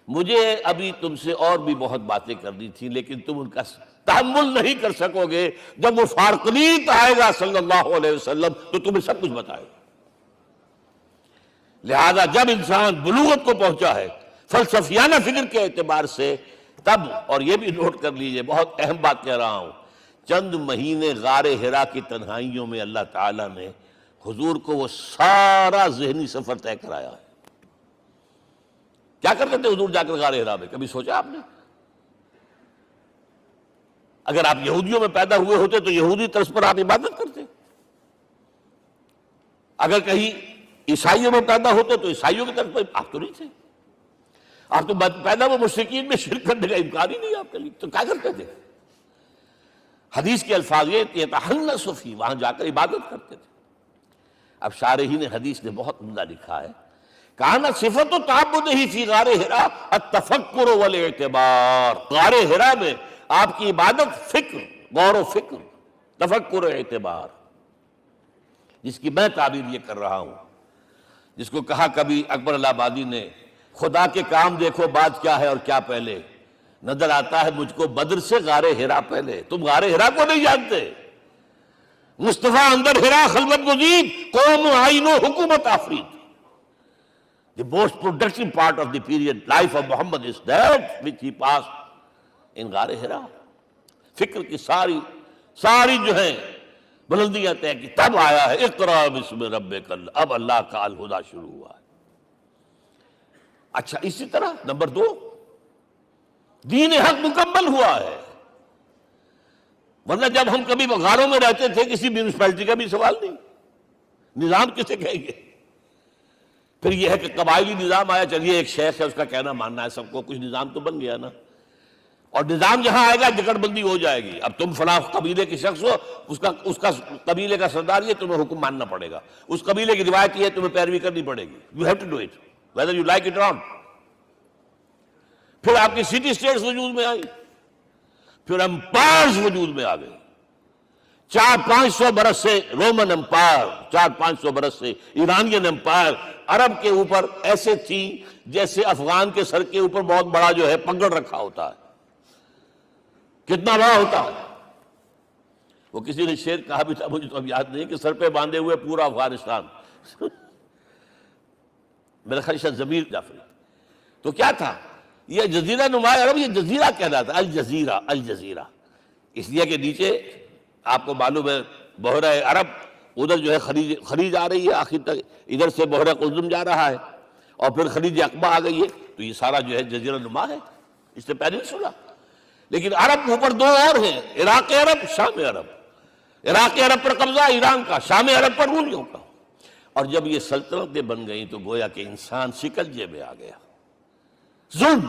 مجھے ابھی تم سے اور بھی بہت باتیں کرنی تھی لیکن تم ان کا تحمل نہیں کر سکو گے، جب وہ فارقلیت آئے گا صلی اللہ علیہ وسلم تو تمہیں سب کچھ بتائے گا۔ لہذا جب انسان بلوغت کو پہنچا ہے فلسفیانہ فکر کے اعتبار سے، تب، اور یہ بھی نوٹ کر لیجئے، بہت اہم بات کہہ رہا ہوں، چند مہینے غار حرا کی تنہائیوں میں اللہ تعالیٰ نے حضور کو وہ سارا ذہنی سفر طے کرایا ہے۔ کیا کرتے تھے حضور جا کر غار حرا میں؟ کبھی سوچا آپ نے؟ اگر آپ یہودیوں میں پیدا ہوئے ہوتے تو یہودی طرز پر آپ عبادت کرتے، اگر کہیں عیسائیوں میں پیدا ہوتے تو عیسائیوں کی طرف پر آپ تو نہیں تھے، آپ تو پیدا وہ مشرکین میں شرک کرنے کا امکان ہی نہیں آپ کے لیے، تو کیا کرتے تھے؟ حدیث کے الفاظ یہ یتحنث فی، وہاں جا کر عبادت کرتے تھے۔ اب شارحین حدیث نے بہت عمدہ لکھا ہے، کان صفت تعبدہ فی غار حرا التفکر والاعتبار، غار حرا میں آپ کی عبادت فکر، غور و فکر، تفکر و اعتبار، جس کی میں تعبیر یہ کر رہا ہوں، جس کو کہا کبھی اکبر الہ آبادی نے، خدا کے کام دیکھو بعد کیا ہے اور کیا پہلے، نظر آتا ہے مجھ کو بدر سے غار حرا پہلے۔ تم غار حرا کو نہیں جانتے؟ مصطفیٰ اندر حرا خلوت گزید، قوم آئین و حکومت آفرید۔ The most productive part of the period life of Muhammad is that which he passed in غار حرا۔ فکر کی ساری جو ہیں بلندیاں طے کی، تب آیا ہے اقرأ بسم ربک، اب اللہ کا الہدیٰ شروع ہوا ہے۔ اچھا، اسی طرح نمبر 2، دین حق مکمل ہوا ہے۔ ورنہ جب ہم کبھی غاروں میں رہتے تھے کسی میونسپلٹی کا بھی سوال نہیں، نظام کسے کہیں گے؟ پھر یہ ہے کہ قبائلی نظام آیا، چلیے ایک شیخ ہے اس کا کہنا ماننا ہے سب کو، کچھ نظام تو بن گیا نا، اور نظام جہاں آئے گا جکڑ بندی ہو جائے گی۔ اب تم فلاں قبیلے کے شخص ہو، اس کا قبیلے کا سردار یہ، تمہیں حکم ماننا پڑے گا، اس قبیلے کی روایت یہ ہے، تمہیں پیروی کرنی پڑے گی، you have to do it whether you like it or not۔ پھر آپ کی سٹی اسٹیٹس وجود میں آئی، پھر امپائرز وجود میں آ گئے، 400-500 برس سے رومن امپائر، 400-500 برس سے ایرانین امپائر عرب کے اوپر ایسے تھی جیسے افغان کے سر کے اوپر بہت بڑا جو ہے پگڑ رکھا ہوتا ہے۔ کتنا بڑا ہوتا ہے؟ وہ کسی نے شعر کہا بھی تھا، مجھے تو اب یاد نہیں، کہ سر پہ باندھے ہوئے پورا افغانستان، میرا خیال ہے ضمیر جعفری۔ تو کیا تھا یہ جزیرہ نما عرب؟ یہ جزیرہ کہلاتا ہے، الجزیرہ، الجزیرہ، اس لیے کہ نیچے آپ کو معلوم ہے بحیرہ عرب، ادھر جو ہے خلیج آ رہی ہے آخر تک، ادھر سے بحیرہ قلزم جا رہا ہے، اور پھر خلیج عقبہ آ گئی ہے، تو یہ سارا جو ہے جزیرہ نما ہے، اس سے پیننسولا۔ لیکن عرب اوپر 2 اور ہیں، عراق عرب، شام عرب۔ عراق عرب پر قبضہ ایران کا، شام عرب پر رومیوں کا۔ اور جب یہ سلطنتیں بن گئیں تو گویا کہ انسان شکنجے میں آ گیا۔ ظلم،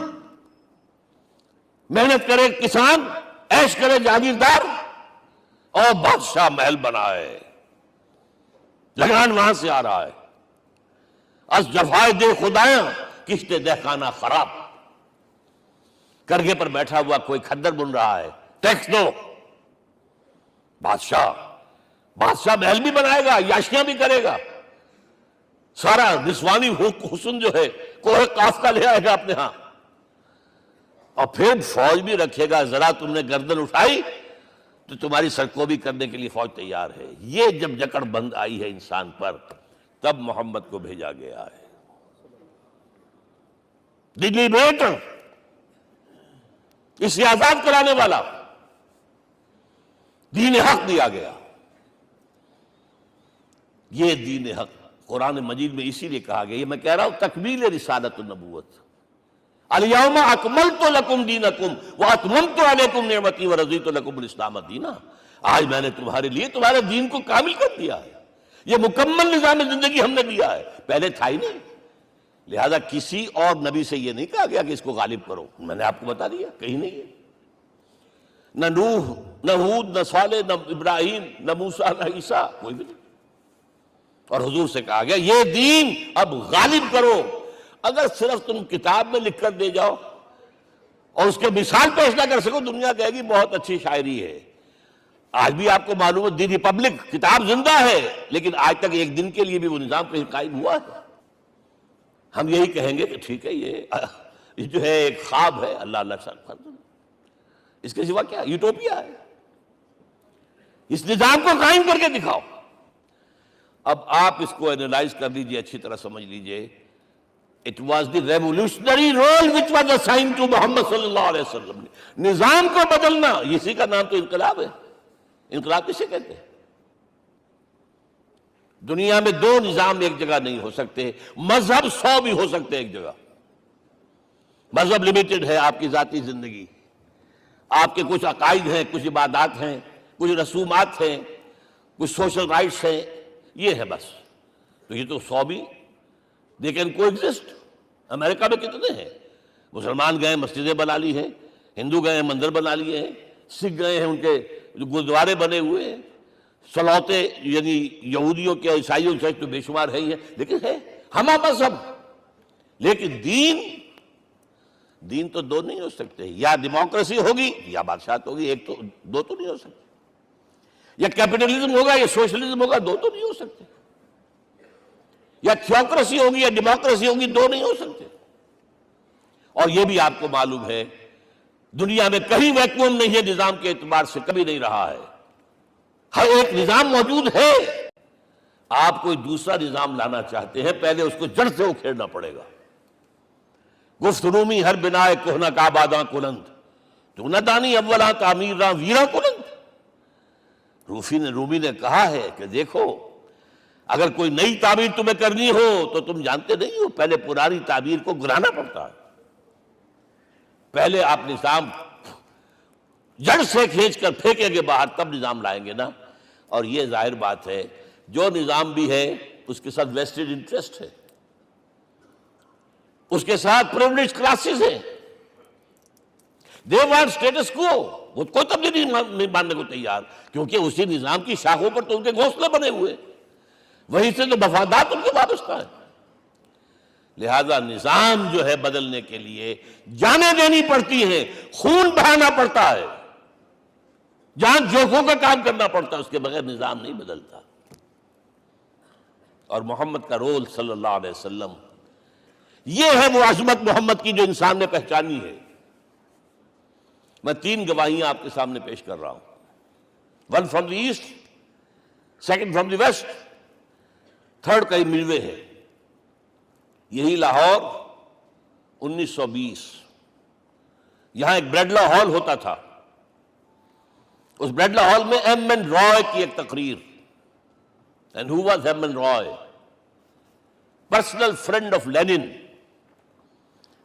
محنت کرے کسان، عیش کرے جاگیردار، اور بادشاہ محل بنائے، لگان وہاں سے آ رہا ہے۔ از جفائے دے خدایاں کشتے دہقانہ خراب، کرگے پر بیٹھا ہوا کوئی کھدر بن رہا ہے، ٹیکس دو۔ بادشاہ محل بھی بنائے گا، یاشیاں بھی کرے گا، سارا نسوانی حسن جو ہے کوہ قاف کا لے آئے گا اپنے ہاں، اور پھر فوج بھی رکھے گا، ذرا تم نے گردن اٹھائی تو تمہاری سرکوبی کرنے کے لیے فوج تیار ہے۔ یہ جب جکڑ بند آئی ہے انسان پر، تب محمد کو بھیجا گیا ہے۔ دلی بیٹ، اسے آزاد کرانے والا، دین حق دیا گیا۔ یہ دین حق قرآن مجید میں اسی لیے کہا گیا، یہ میں کہہ رہا ہوں تکمیل رسالت النبوت۔ الیوم اکملت لکم دینکم واتممت علیکم نعمتی ورضیت لکم الاسلام دینا۔ آج میں نے تمہارے لیے تمہارے دین کو کامل کر دیا ہے، یہ مکمل نظام زندگی ہم نے دیا ہے، پہلے تھا ہی نہیں۔ لہذا کسی اور نبی سے یہ نہیں کہا گیا کہ اس کو غالب کرو، میں نے آپ کو بتا دیا کہیں نہیں ہے، نہ نوح، نہ ہود، نہ صالح، نہ ابراہیم، نہ موسیٰ، نہ عیسیٰ، کوئی بھی نہیں۔ اور حضور سے کہا گیا یہ دین اب غالب کرو۔ اگر صرف تم کتاب میں لکھ کر دے جاؤ اور اس کے مثال پیش نہ کر سکو، دنیا کہے گی بہت اچھی شاعری ہے، آج بھی آپ کو معلوم ہے دی ریپبلک کتاب زندہ ہے، لیکن آج تک ایک دن کے لیے بھی وہ نظام کہیں قائم ہوا ہے؟ ہم یہی کہیں گے کہ ٹھیک ہے، یہ جو ہے ایک خواب ہے، اللہ اللہ فرض، اس کے سوا کیا یوٹوپیا ہے؟ اس نظام کو قائم کر کے دکھاؤ۔ اب آپ اس کو اینالائز کر لیجئے، اچھی طرح سمجھ لیجئے۔ It was the revolutionary role which was assigned to محمد صلی اللہ علیہ وسلم۔ نظام کو بدلنا، اسی کا نام تو انقلاب ہے۔ انقلاب کسے کہتے ہیں؟ دنیا میں دو نظام ایک جگہ نہیں ہو سکتے، مذہب 100 بھی ہو سکتے ایک جگہ۔ مذہب لمیٹڈ ہے، آپ کی ذاتی زندگی، آپ کے کچھ عقائد ہیں، کچھ عبادات ہیں، کچھ رسومات ہیں، کچھ سوشل رائٹس ہیں، یہ ہے بس۔ تو یہ تو 100 بھی دے کین کو ایگزسٹ۔ امریکہ میں کتنے ہیں؟ مسلمان گئے مسجدیں بنا لی ہیں، ہندو گئے ہیں مندر بنا لیے ہیں، سکھ گئے ہیں ان کے گردوارے بنے ہوئے ہیں، صلوتے یعنی یہودیوں کے عیسائیوں سے تو بے شمار ہے ہی ہے، لیکن ہے ہمہ مذہب۔ لیکن دین تو دو نہیں ہو سکتے، یا ڈیموکریسی ہوگی یا بادشاہت ہوگی، ایک تو دو تو نہیں ہو سکتے، یا کیپٹلزم ہوگا یا سوشلزم ہوگا، دو تو نہیں ہو سکتے، یا تھیوکریسی ہوگی یا ڈیموکریسی ہوگی، دو نہیں ہو سکتے۔ اور یہ بھی آپ کو معلوم ہے دنیا میں کہیں ویکیوم نہیں ہے نظام کے اعتبار سے، کبھی نہیں رہا ہے، ہر ایک نظام موجود ہے۔ آپ کوئی دوسرا نظام لانا چاہتے ہیں، پہلے اس کو جڑ سے اکھیڑنا پڑے گا۔ گفت رومی ہر بنائے کہنا کا آباداں کنند، تو نہ دانی اولاں تعمیر راں ویراں کنند۔ رومی نے کہا ہے کہ دیکھو، اگر کوئی نئی تعمیر تمہیں کرنی ہو تو تم جانتے نہیں ہو پہلے پرانی تعمیر کو گرانا پڑتا ہے، پہلے آپ نظام جڑ سے کھینچ کر پھینکیں گے باہر، تب نظام لائیں گے نا۔ اور یہ ظاہر بات ہے جو نظام بھی ہے اس کے ساتھ ویسٹڈ انٹرسٹ ہے، اس کے ساتھ پریولیج کلاسز ہیں، دے وانٹ سٹیٹس کو، وہ کوئی تبدیلی نہیں ماننے کو تیار، کیونکہ اسی نظام کی شاخوں پر تو ان کے گھونسلے بنے ہوئے، وہیں سے تو مفادات ان کے وابستہ ہے۔ لہذا نظام جو ہے بدلنے کے لیے جانیں دینی پڑتی ہیں، خون بہانا پڑتا ہے، جان جوکھوں کا کام کرنا پڑتا ہے، اس کے بغیر نظام نہیں بدلتا۔ اور محمد کا رول صلی اللہ علیہ وسلم، یہ ہے وہ عظمت محمد کی جو انسان نے پہچانی ہے۔ میں 3 گواہیاں آپ کے سامنے پیش کر رہا ہوں، 1 from the east, 2 from the west, 3 کئی ملوے ہے۔ یہی لاہور 1920، یہاں ایک بریڈلا ہال ہوتا تھا، اس بریڈلا ہال میں ایم این رائے کی ایک تقریر۔ And who was M N Roy? Personal friend of Lenin,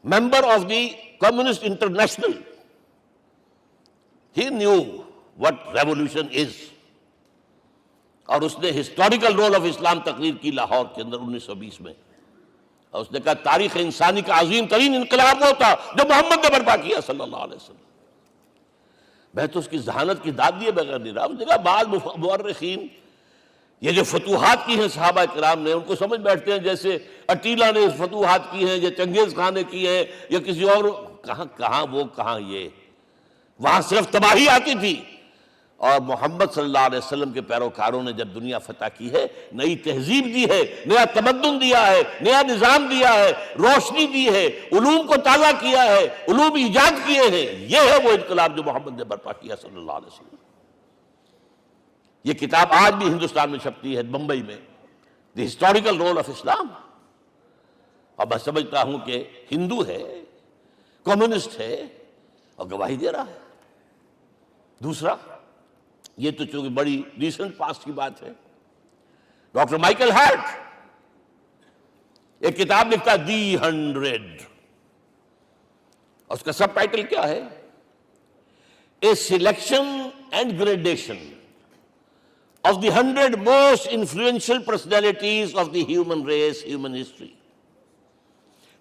member of the Communist International. He knew what revolution is، اور اس نے ہسٹوریکل رول آف اسلام تقریر کی لاہور کے اندر 1920 میں، اور اس نے کہا تاریخ انسانی کا عظیم ترین انقلاب وہ تھا جو محمد نے برپا کیا صلی اللہ علیہ وسلم۔ میں تو اس کی ذہانت کی داد دیے بغیر نہیں رہا۔ اس نے کہا بعض مورخین یہ جو فتوحات کی ہیں صحابہ کرام نے، ان کو سمجھ بیٹھتے ہیں جیسے اٹیلا نے فتوحات کی ہیں یا چنگیز خان نے کی ہیں یا کسی اور، کہاں وہ کہاں یہ، وہاں صرف تباہی آتی تھی۔ اور محمد صلی اللہ علیہ وسلم کے پیروکاروں نے جب دنیا فتح کی ہے، نئی تہذیب دی ہے، نیا تمدن دیا ہے، نیا نظام دیا ہے، روشنی دی ہے، علوم کو تازہ کیا ہے، علوم ایجاد کیے ہیں۔ یہ ہے وہ انقلاب جو محمد نے برپا کیا صلی اللہ علیہ وسلم۔ یہ کتاب آج بھی ہندوستان میں چھپتی ہے، بمبئی میں، دی ہسٹوریکل رول آف اسلام۔ اور میں سمجھتا ہوں کہ ہندو ہے، کمیونسٹ ہے، اور گواہی دے رہا ہے۔ دوسرا، یہ تو چونکہ بڑی ریسنٹ پاسٹ کی بات ہے، ڈاکٹر مائیکل ہارٹ ایک کتاب لکھتا ہے دی 100، اور اس کا سب ٹائٹل کیا ہے؟ A selection and gradation of the 100 most influential personalities of the human race, human history.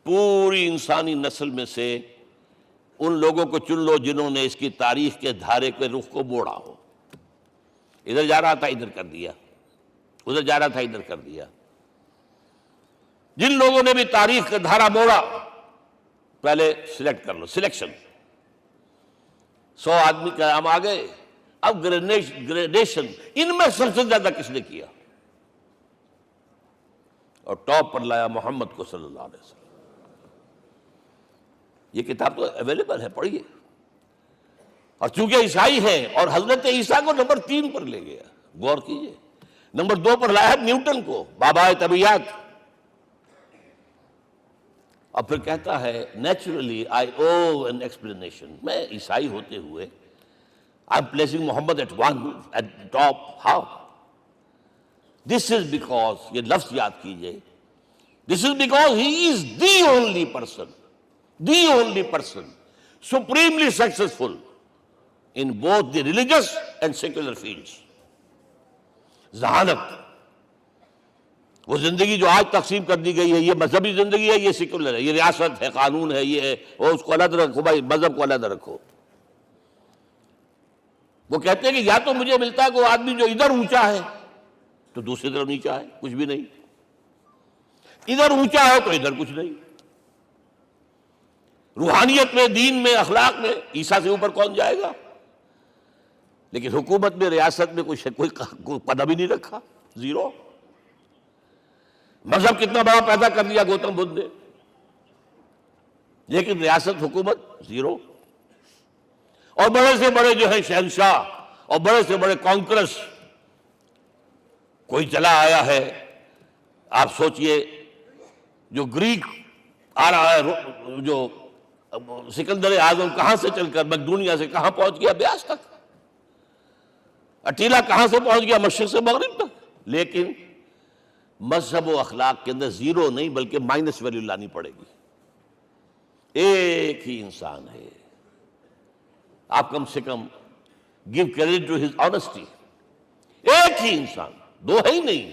پوری انسانی نسل میں سے ان لوگوں کو چن لو جنہوں نے اس کی تاریخ کے دھارے کے رخ کو موڑا ہو۔ ادھر جا رہا تھا ادھر کر دیا، ادھر جا رہا تھا ادھر کر دیا۔ جن لوگوں نے بھی تاریخ کا دھارا موڑا، پہلے سلیکٹ کر لو، سلیکشن۔ 100 آدمی کا ہم آ گئے، اب گریڈیشن ان میں سب سے زیادہ کس نے کیا؟ اور ٹاپ پر لایا محمد کو صلی اللہ علیہ وسلم. یہ کتاب تو اویلیبل ہے، پڑھیے. اور چونکہ عیسائی ہیں اور حضرت عیسیٰ کو نمبر 3 پر لے گیا، غور کیجئے. نمبر 2 پر لایا نیوٹن کو، بابائے طبیعت. اور پھر کہتا ہے naturally I owe an explanation. میں عیسائی ہوتے ہوئے I am placing Muhammad at top. How? This is because, یہ لفظ یاد کیجئے، this is because he is the only person supremely successful in both the religious and secular fields. ذہانت، وہ زندگی جو آج تقسیم کر دی گئی ہے، یہ مذہبی زندگی ہے، یہ سیکولر ہے، یہ ریاست ہے، قانون ہے، یہ ہے، اور اس کو علیحدہ رکھو بھائی، مذہب کو علیحدہ رکھو. وہ کہتے ہیں کہ یا تو مجھے ملتا ہے کہ وہ آدمی جو ادھر اونچا ہے تو دوسری طرف نیچا ہے، کچھ بھی نہیں. ادھر اونچا ہے تو ادھر کچھ نہیں. روحانیت میں، دین میں، اخلاق میں عیسیٰ سے اوپر کون جائے گا؟ لیکن حکومت میں، ریاست میں کوئی پدہ بھی نہیں رکھا، زیرو. مذہب کتنا بڑا پیدا کر دیا گوتم بدھ نے، لیکن ریاست، حکومت زیرو. اور بڑے سے بڑے جو ہے شہنشاہ اور بڑے سے بڑے کانکرس کوئی چلا آیا ہے. آپ سوچئے جو گریک آ رہا ہے، جو سکندر اعظم کہاں سے چل کر مقدونیہ سے کہاں پہنچ گیا؟ بیاس تک. اٹیلا کہاں سے پہنچ گیا؟ مشرق سے مغرب تک. لیکن مذہب و اخلاق کے اندر زیرو نہیں بلکہ مائنس ویلیو لانی پڑے گی. ایک ہی انسان ہے، آپ کم سے کم give credit to his honesty. ایک ہی انسان، دو ہے ہی نہیں.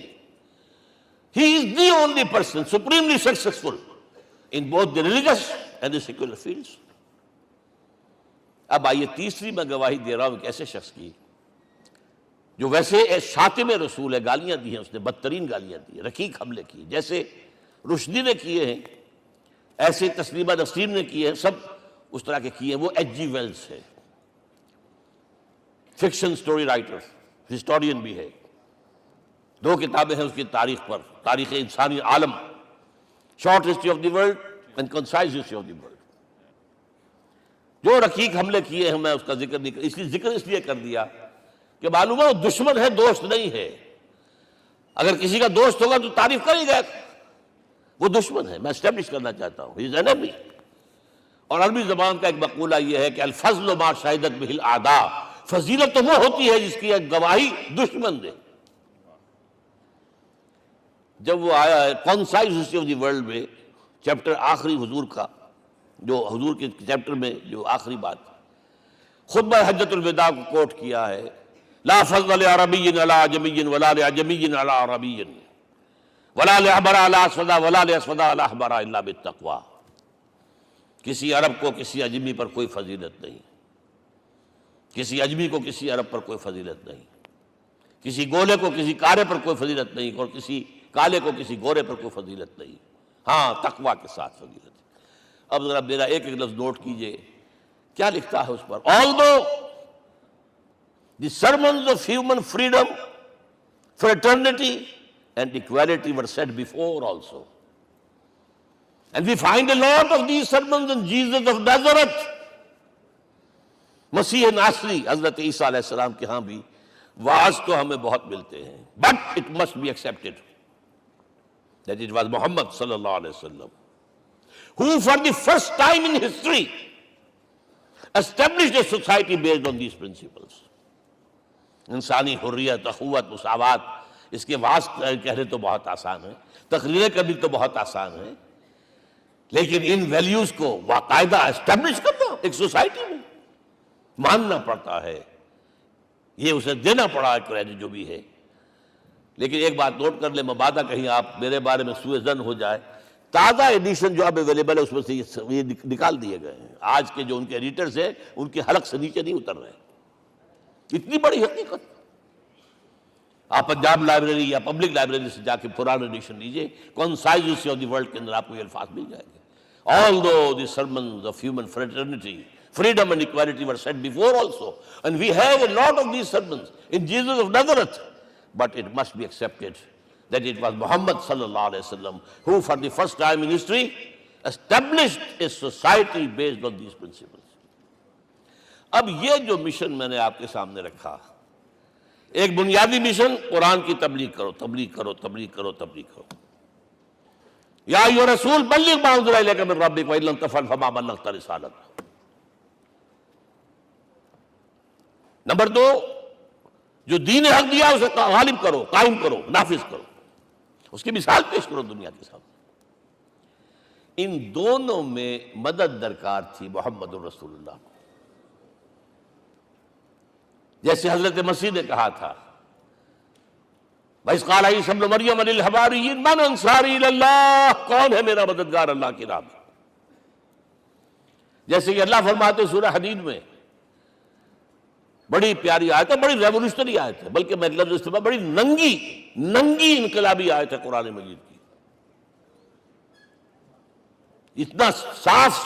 He is the only person supremely successful in both the religious and the secular fields. اب آئیے تیسری میں گواہی دے رہا ہوں ایک ایسے شخص کی جو ویسے شاتم رسول ہے، گالیاں دی ہیں اس نے، بدترین گالیاں دی ہیں، رقیق حملے کیے، جیسے رشدی نے کیے ہیں، ایسے تسلیمہ نسرین نے کیے ہیں، سب اس طرح کے کیے ہیں. وہ ایچ جی ویلز ہے، فکشن سٹوری رائٹر، ہسٹورین بھی ہے. 2 کتابیں ہیں اس کی تاریخ پر، تاریخ انسانی عالم، short history of the world and concise history of the world. جو رقیق حملے کیے ہیں میں اس کا ذکر نہیں، اس لیے کر دیا کہ معلوم ہے وہ دشمن ہے، دوست نہیں ہے. اگر کسی کا دوست ہوگا تو تعریف کر ہی گا. وہ دشمن ہے، میں اسٹیبلش کرنا چاہتا ہوں، his enemy. اور عربی زبان کا ایک مقولہ یہ ہے کہ الفضل ما شہدت بہ الاعداء، فضیلت تو وہ ہوتی ہے جس کی گواہی دشمن دے. جب وہ آیا ہے concise history of the world میں، چیپٹر آخری حضور کا، جو حضور کے چیپٹر میں جو آخری بات خطبہ حجۃ الوداع کو کوٹ کیا ہے، لا فضل لعربی علی عجمی ولا لعجمی علی عربی ولا لأحمر علی اسود ولا لأسود علی احمر الا بالتقوی. کسی عرب کو کسی عجمی پر کوئی فضیلت نہیں، کسی عجمی کو کسی عرب پر کوئی فضیلت نہیں، کسی گولے کو کسی کارے پر کوئی فضیلت نہیں، اور کسی کالے کو کسی گورے پر کوئی فضیلت نہیں. ہاں، تقوی کے ساتھ فضیلت. اب ذرا میرا ایک ایک لفظ نوٹ کیجئے، کیا لکھتا ہے اس پر. Although the sermons of human freedom, fraternity and equality were said before also, and we find a lot of these sermons in Jesus of Nazareth. مسیح ناصری حضرت عیسیٰ علیہ السلام کے ہاں بھی واعظ تو ہمیں بہت ملتے ہیں، but it must be accepted that it was Muhammad صلی اللہ علیہ وسلم who for the first time in history established a society based on these principles. انسانی حریت، اخوت، مساوات، اس کے واعظ کہنے تو بہت آسان ہے، تقریریں کرنی تو بہت آسان ہے، لیکن ان ویلیوز کو باقاعدہ اسٹیبلش کرنا ایک سوسائٹی میں ماننا پڑتا ہے. یہ اسے دینا پڑا ہے کریڈٹ جو بھی ہے. لیکن ایک بات نوٹ کر لیں، مبادہ کہیں آپ میرے بارے میں سوء ظن ہو جائے، تازہ ایڈیشن جو اب اویلیبل ہے اس میں سے یہ نکال دیے گئے ہیں. آج کے جو ان کے ایڈیٹرز ہیں ان کے حلق سے نیچے نہیں اتر رہے. اتنی بڑی حقیقت. آپ پنجاب لائبریری یا پبلک لائبریری سے جا کے پرانا ایڈیشن لیجئے، concise history of the world کے اندر آپ کو یہ الفاظ مل جائیں گے. Although the sermons of human fraternity Freedom and equality were said before also. And we have a lot of these sermons in Jesus of Nazareth. But it must be accepted that it was Muhammad sallallahu alaihi wasallam who for the first time in history established a society based on these principles. اب یہ جو mission میں نے آپ کے سامنے رکھا، ایک بنیادی مشن قرآن کی تبلیغ کرو، تبلیغ کرو، تبلیغ کرو، تبلیغ کرو. یا ایھا رسول بلغ ما انزل الیک من ربک وان لم تفعل فما بلغت رسالتہ. نمبر 2، جو دین حق دیا اسے غالب کرو، قائم کرو، نافذ کرو، اس کی مثال پیش کرو دنیا کے سامنے. ان دونوں میں مدد درکار تھی محمد الرسول اللہ کو. جیسے حضرت مسیح نے کہا تھا، وَإِذْ قَالَ عِيسَىٰ ابْنُ مَرْيَمَ لِلْحَوَارِيِّينَ مَنْ أَنصَارِي إِلَى اللَّهِ، کون ہے میرا مددگار اللہ کی راہ میں. جیسے کہ اللہ فرماتے سورہ حدید میں، بڑی پیاری آیت ہے، بڑی ریولوشنری آیت ہے، بلکہ میں لفظ استعمال، بڑی ننگی انقلابی آیت ہے قرآن مجید کی. اتنا صاف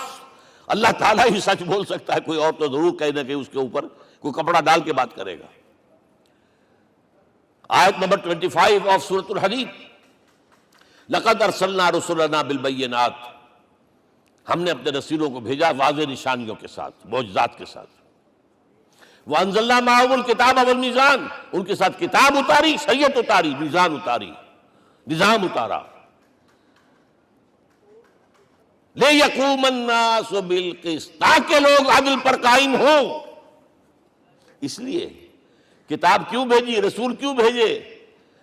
اللہ تعالیٰ ہی سچ بول سکتا ہے، کوئی اور تو ضرور کہیں نہ کہیں اس کے اوپر کوئی کپڑا ڈال کے بات کرے گا. آیت نمبر 25 آف سورۃ الحدید، لقد ارسلنا رسلنا بالبینات، ہم نے اپنے رسولوں کو بھیجا واضح نشانیوں کے ساتھ، معجزات کے ساتھ. وانزلنا معهم الکتاب والمیزان، ان کے ساتھ کتاب اتاری، شریعت اتاری، میزان اتاری، نظام اتارا. لِیَقُومَ النَّاسُ بِالْقِسْطِ، تاکہ لوگ عدل پر قائم ہوں. اس لیے کتاب کیوں بھیجی، رسول کیوں بھیجے،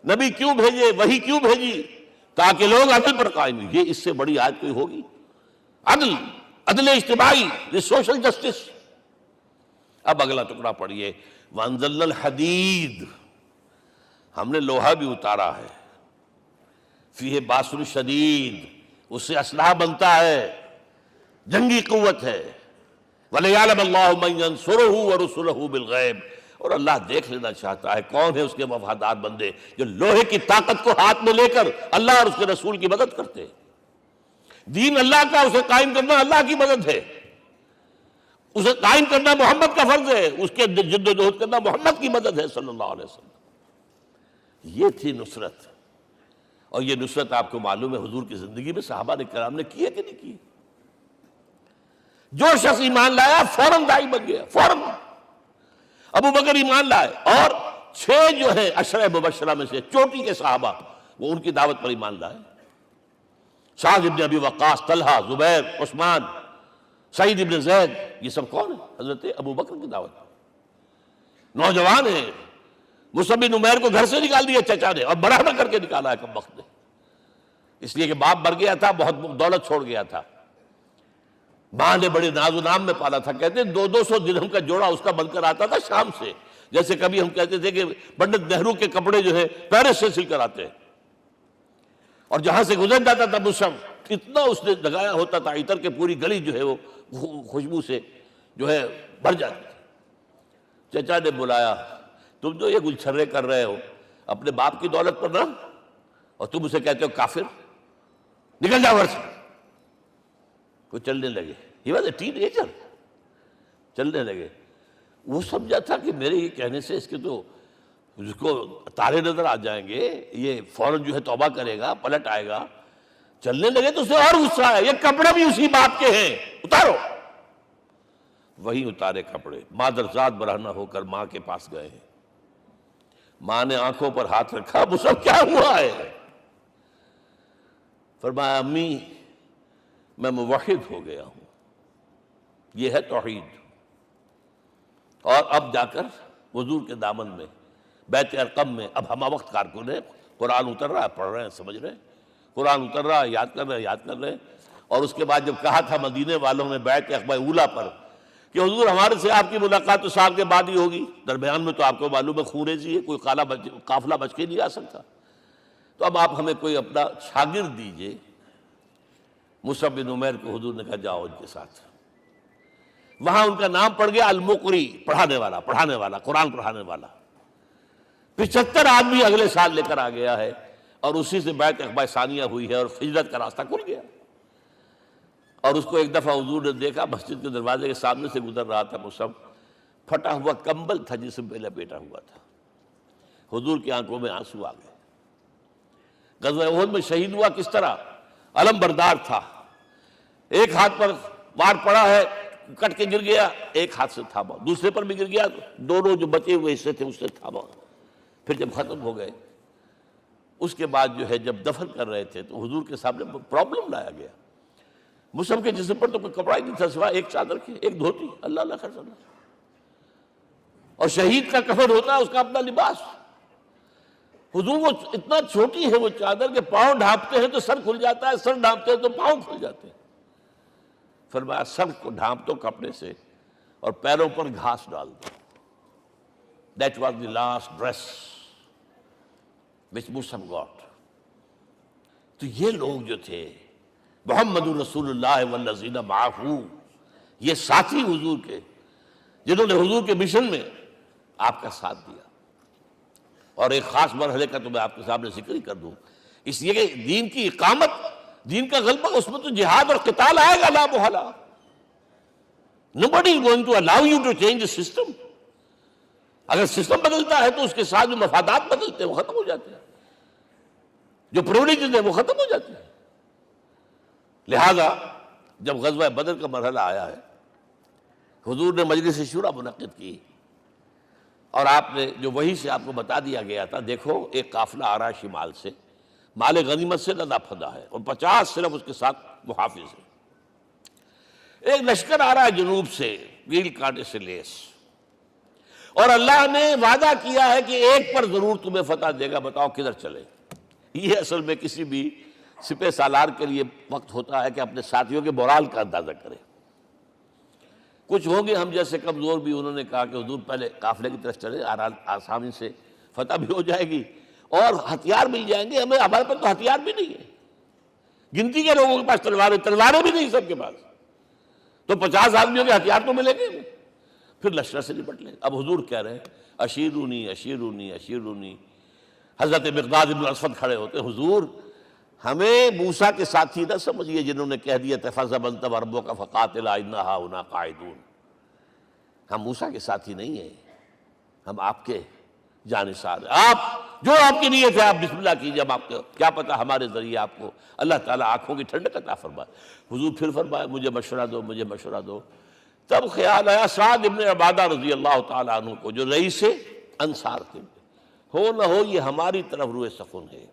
نبی کیوں بھیجے، وحی کیوں بھیجی؟ تاکہ لوگ عدل پر قائم ہوں. یہ اس سے بڑی آیت کوئی ہوگی؟ عدل اجتماعی، سوشل جسٹس. اب اگلا ٹکڑا پڑھیے، وَأَنزَلْنَا الْحَدِيدَ، ہم نے لوہا بھی اتارا ہے، فِيهِ بَأْسٌ شَدِيدٌ، اس سے اسلحہ بنتا ہے، جنگی قوت ہے. وَلِيَعْلَمَ اللَّهُ مَن يَنصُرُهُ وَرُسُلَهُ بِالْغَيْبِ، اور اللہ دیکھ لینا چاہتا ہے کون ہے اس کے وفادار بندے جو لوہے کی طاقت کو ہاتھ میں لے کر اللہ اور اس کے رسول کی مدد کرتے. دین اللہ کا، اسے قائم کرنا اللہ کی مدد ہے، اسے قائم کرنا محمد کا فرض ہے، اس کے جد و جہد کرنا محمد کی مدد ہے صلی اللہ علیہ وسلم. یہ تھی نصرت. اور یہ نصرت آپ کو معلوم ہے حضور کی زندگی میں صحابہ نے کرام نے کی ہے کہ نہیں کی؟ جو شخص ایمان لایا فوراً داعی بن گیا، فوراً. ابو بکر ایمان لائے، اور 6 جو ہیں عشرہ مبشرہ میں سے چوٹی کے صحابہ، وہ ان کی دعوت پر ایمان لائے. سعد ابن ابی وقاص، طلحہ، زبیر، عثمان، سعید ابن زید، یہ سب کون ہیں؟ حضرت ابو بکر کی دعوت. نوجوان ہیں. مصعب بن عمیر کو گھر سے نکال دیا چچا نے، اور برہنہ کر کے نکالا ہے کم وقت نے، اس لیے کہ باپ مر گیا تھا، بہت دولت چھوڑ گیا تھا. ماں نے بڑے ناز و نام میں پالا تھا. کہتے ہیں 200 درہم کا جوڑا اس کا بن کر آتا تھا شام سے. جیسے کبھی ہم کہتے تھے کہ پنڈت نہرو کے کپڑے جو ہے پیرس سے سل کر آتے ہیں. اور جہاں سے گزر جاتا تھا مصعب، اتنا اس نے لگایا ہوتا تھا عطر کے پوری گلی جو ہے وہ خوشبو سے جو ہے بھر جاتی تھی. چچا نے بلایا، تم جو یہ گلچھرے کر رہے ہو اپنے باپ کی دولت پر نہ، اور تم اسے کہتے ہو کافر، نکل جاؤ گھر سے. وہ چلنے لگے. He was a teenager. چلنے لگے. وہ سمجھا تھا کہ میرے یہ کہنے سے اس کے تو اس کو تارے نظر آ جائیں گے، یہ فوراً جو ہے توبہ کرے گا، پلٹ آئے گا. چلنے لگے تو اسے اور غصہ آیا، یہ کپڑے بھی اسی باپ کے ہیں، اتارو. وہی اتارے کپڑے. مادرزاد برہنہ ہو کر ماں کے پاس گئے ہیں. ماں نے آنکھوں پر ہاتھ رکھا، وہ سب کیا ہوا ہے؟ فرمایا امی میں موحد ہو گیا ہوں. یہ ہے توحید. اور اب جا کر حضور کے دامن میں بیت ارقم میں اب ہمہ وقت کارکن ہے، قرآن اتر رہا ہے، پڑھ رہے ہیں، سمجھ رہے ہیں، قرآن اتر رہا ہے، یاد کر رہے ہیں. اور اس کے بعد جب کہا تھا مدینے والوں نے بیعت عقبہ اولیٰ پر کہ حضور ہمارے سے آپ کی ملاقات تو سال کے بعد ہی ہوگی، درمیان میں تو آپ کو معلوم ہے خوریزی ہے، کوئی قافلہ بچ کے نہیں آ سکتا، تو اب آپ ہمیں کوئی اپنا شاگرد دیجئے. مصعب بن عمیر کو حضور نے کہا جاؤ ان کے ساتھ. وہاں ان کا نام پڑ گیا المقری، پڑھانے والا، قرآن پڑھانے والا. 75 آدمی اگلے سال لے کر آ گیا ہے، اور اسی سے بیعت عقبہ ثانیہ ہوئی ہے، اور ہجرت کا راستہ کھل گیا. اور اس کو ایک دفعہ حضور نے دیکھا، مسجد کے دروازے کے سامنے سے گزر رہا تھا مصعب، پھٹا ہوا کمبل تھا جس میں لپیٹا ہوا تھا، حضور کی آنکھوں میں آنسو آ گئے۔ غزوہ احد میں شہید ہوا کس طرح؟ علم بردار تھا، ایک ہاتھ پر وار پڑا ہے، کٹ کے گر گیا، ایک ہاتھ سے تھاما، دوسرے پر بھی گر گیا، دونوں جو بچے ہوئے حصے تھے اس سے تھاما۔ پھر جب ختم ہو گئے، اس کے بعد جو ہے جب دفن کر رہے تھے تو حضور کے سامنے پرابلم لایا گیا۔ مصعب کے جسم پر تو کوئی کپڑا ہی نہیں تھا سوائے ایک چادر کے، ایک دھوتی، اللہ اللہ خیر اللہ۔ اور شہید کا کفن ہوتا ہے اس کا اپنا لباس۔ حضور وہ اتنا چھوٹی ہے وہ چادر کہ پاؤں ڈھانپتے ہیں تو سر کھل جاتا ہے، سر ڈھانپتے ہیں تو پاؤں کھل جاتے ہیں۔ فرمایا سر کو ڈھانپ دو کپڑے سے اور پیروں پر گھاس ڈال دو۔ That was the last dress which Musab got۔ تو یہ لوگ جو تھے محمد رسول اللہ والذین معہ، یہ ساتھی حضور کے جنہوں نے حضور کے مشن میں آپ کا ساتھ دیا۔ اور ایک خاص مرحلے کا تو میں آپ کے سامنے ذکر ہی کر دوں، اس لیے کہ دین کی اقامت، دین کا غلبہ، اس میں تو جہاد اور قتال آئے گا لا محالہ۔ Nobody is going to allow you to change the system۔ اگر سسٹم بدلتا ہے تو اس کے ساتھ جو مفادات بدلتے ہیں وہ ختم ہو جاتے ہیں، جو پرولیجز ہیں وہ ختم ہو جاتے ہیں۔ لہذا جب غزوہ بدر کا مرحلہ آیا ہے، حضور نے مجلس شورا منعقد کی، اور آپ نے جو وہی سے آپ کو بتا دیا گیا تھا، دیکھو ایک قافلہ آ رہا ہے شمال سے، مال غنیمت سے لدا پھدا ہے، اور 50 صرف اس کے ساتھ محافظ ہیں۔ ایک لشکر آ رہا ہے جنوب سے، کیل کانٹے سے لیس، اور اللہ نے وعدہ کیا ہے کہ ایک پر ضرور تمہیں فتح دے گا، بتاؤ کدھر چلے۔ یہ اصل میں کسی بھی سپہ سالار کے لیے وقت ہوتا ہے کہ اپنے ساتھیوں کے مورال کا اندازہ کرے۔ کچھ ہوں گے ہم جیسے کمزور بھی، انہوں نے کہا کہ حضور پہلے قافلے کی طرف چلے، آسانی سے فتح بھی ہو جائے گی اور ہتھیار مل جائیں گے ہمیں، ہمارے پاس تو ہتھیار بھی نہیں ہے، گنتی کے لوگوں کے پاس تلواریں بھی نہیں سب کے پاس، تو 50 آدمیوں کے ہتھیار تو ملیں گے، پھر لشکر سے نپٹ لیں۔ اب حضور کہہ رہے ہیں اشیرونی اشیرونی اشیرونی۔ حضرت مقداد بن اسود کھڑے ہوتے ہیں، حضور ہمیں موسیٰ کے ساتھی نہ سمجھیے جنہوں نے کہہ دیا فَاذْهَبْ أَنْتَ وَرَبُّكَ فَقَاتِلَا إِنَّا هَاهُنَا قَاعِدُونَ۔ ہم موسیٰ کے ساتھی نہیں ہیں، ہم آپ کے جانثار ہیں، آپ جو آپ کی نیت ہے آپ بسم اللہ کیجیے، اب آپ کو کیا پتا ہمارے ذریعے آپ کو اللہ تعالیٰ آنکھوں کی ٹھنڈک عطا فرمائے۔ حضور پھر فرمائے مجھے مشورہ دو، مجھے مشورہ دو۔ تب خیال آیا سعد ابن عبادہ رضی اللہ تعالیٰ عنہ کو، جو رئیس انصار تھے، ہو نہ ہو یہ ہماری طرف روئے سخن ہے،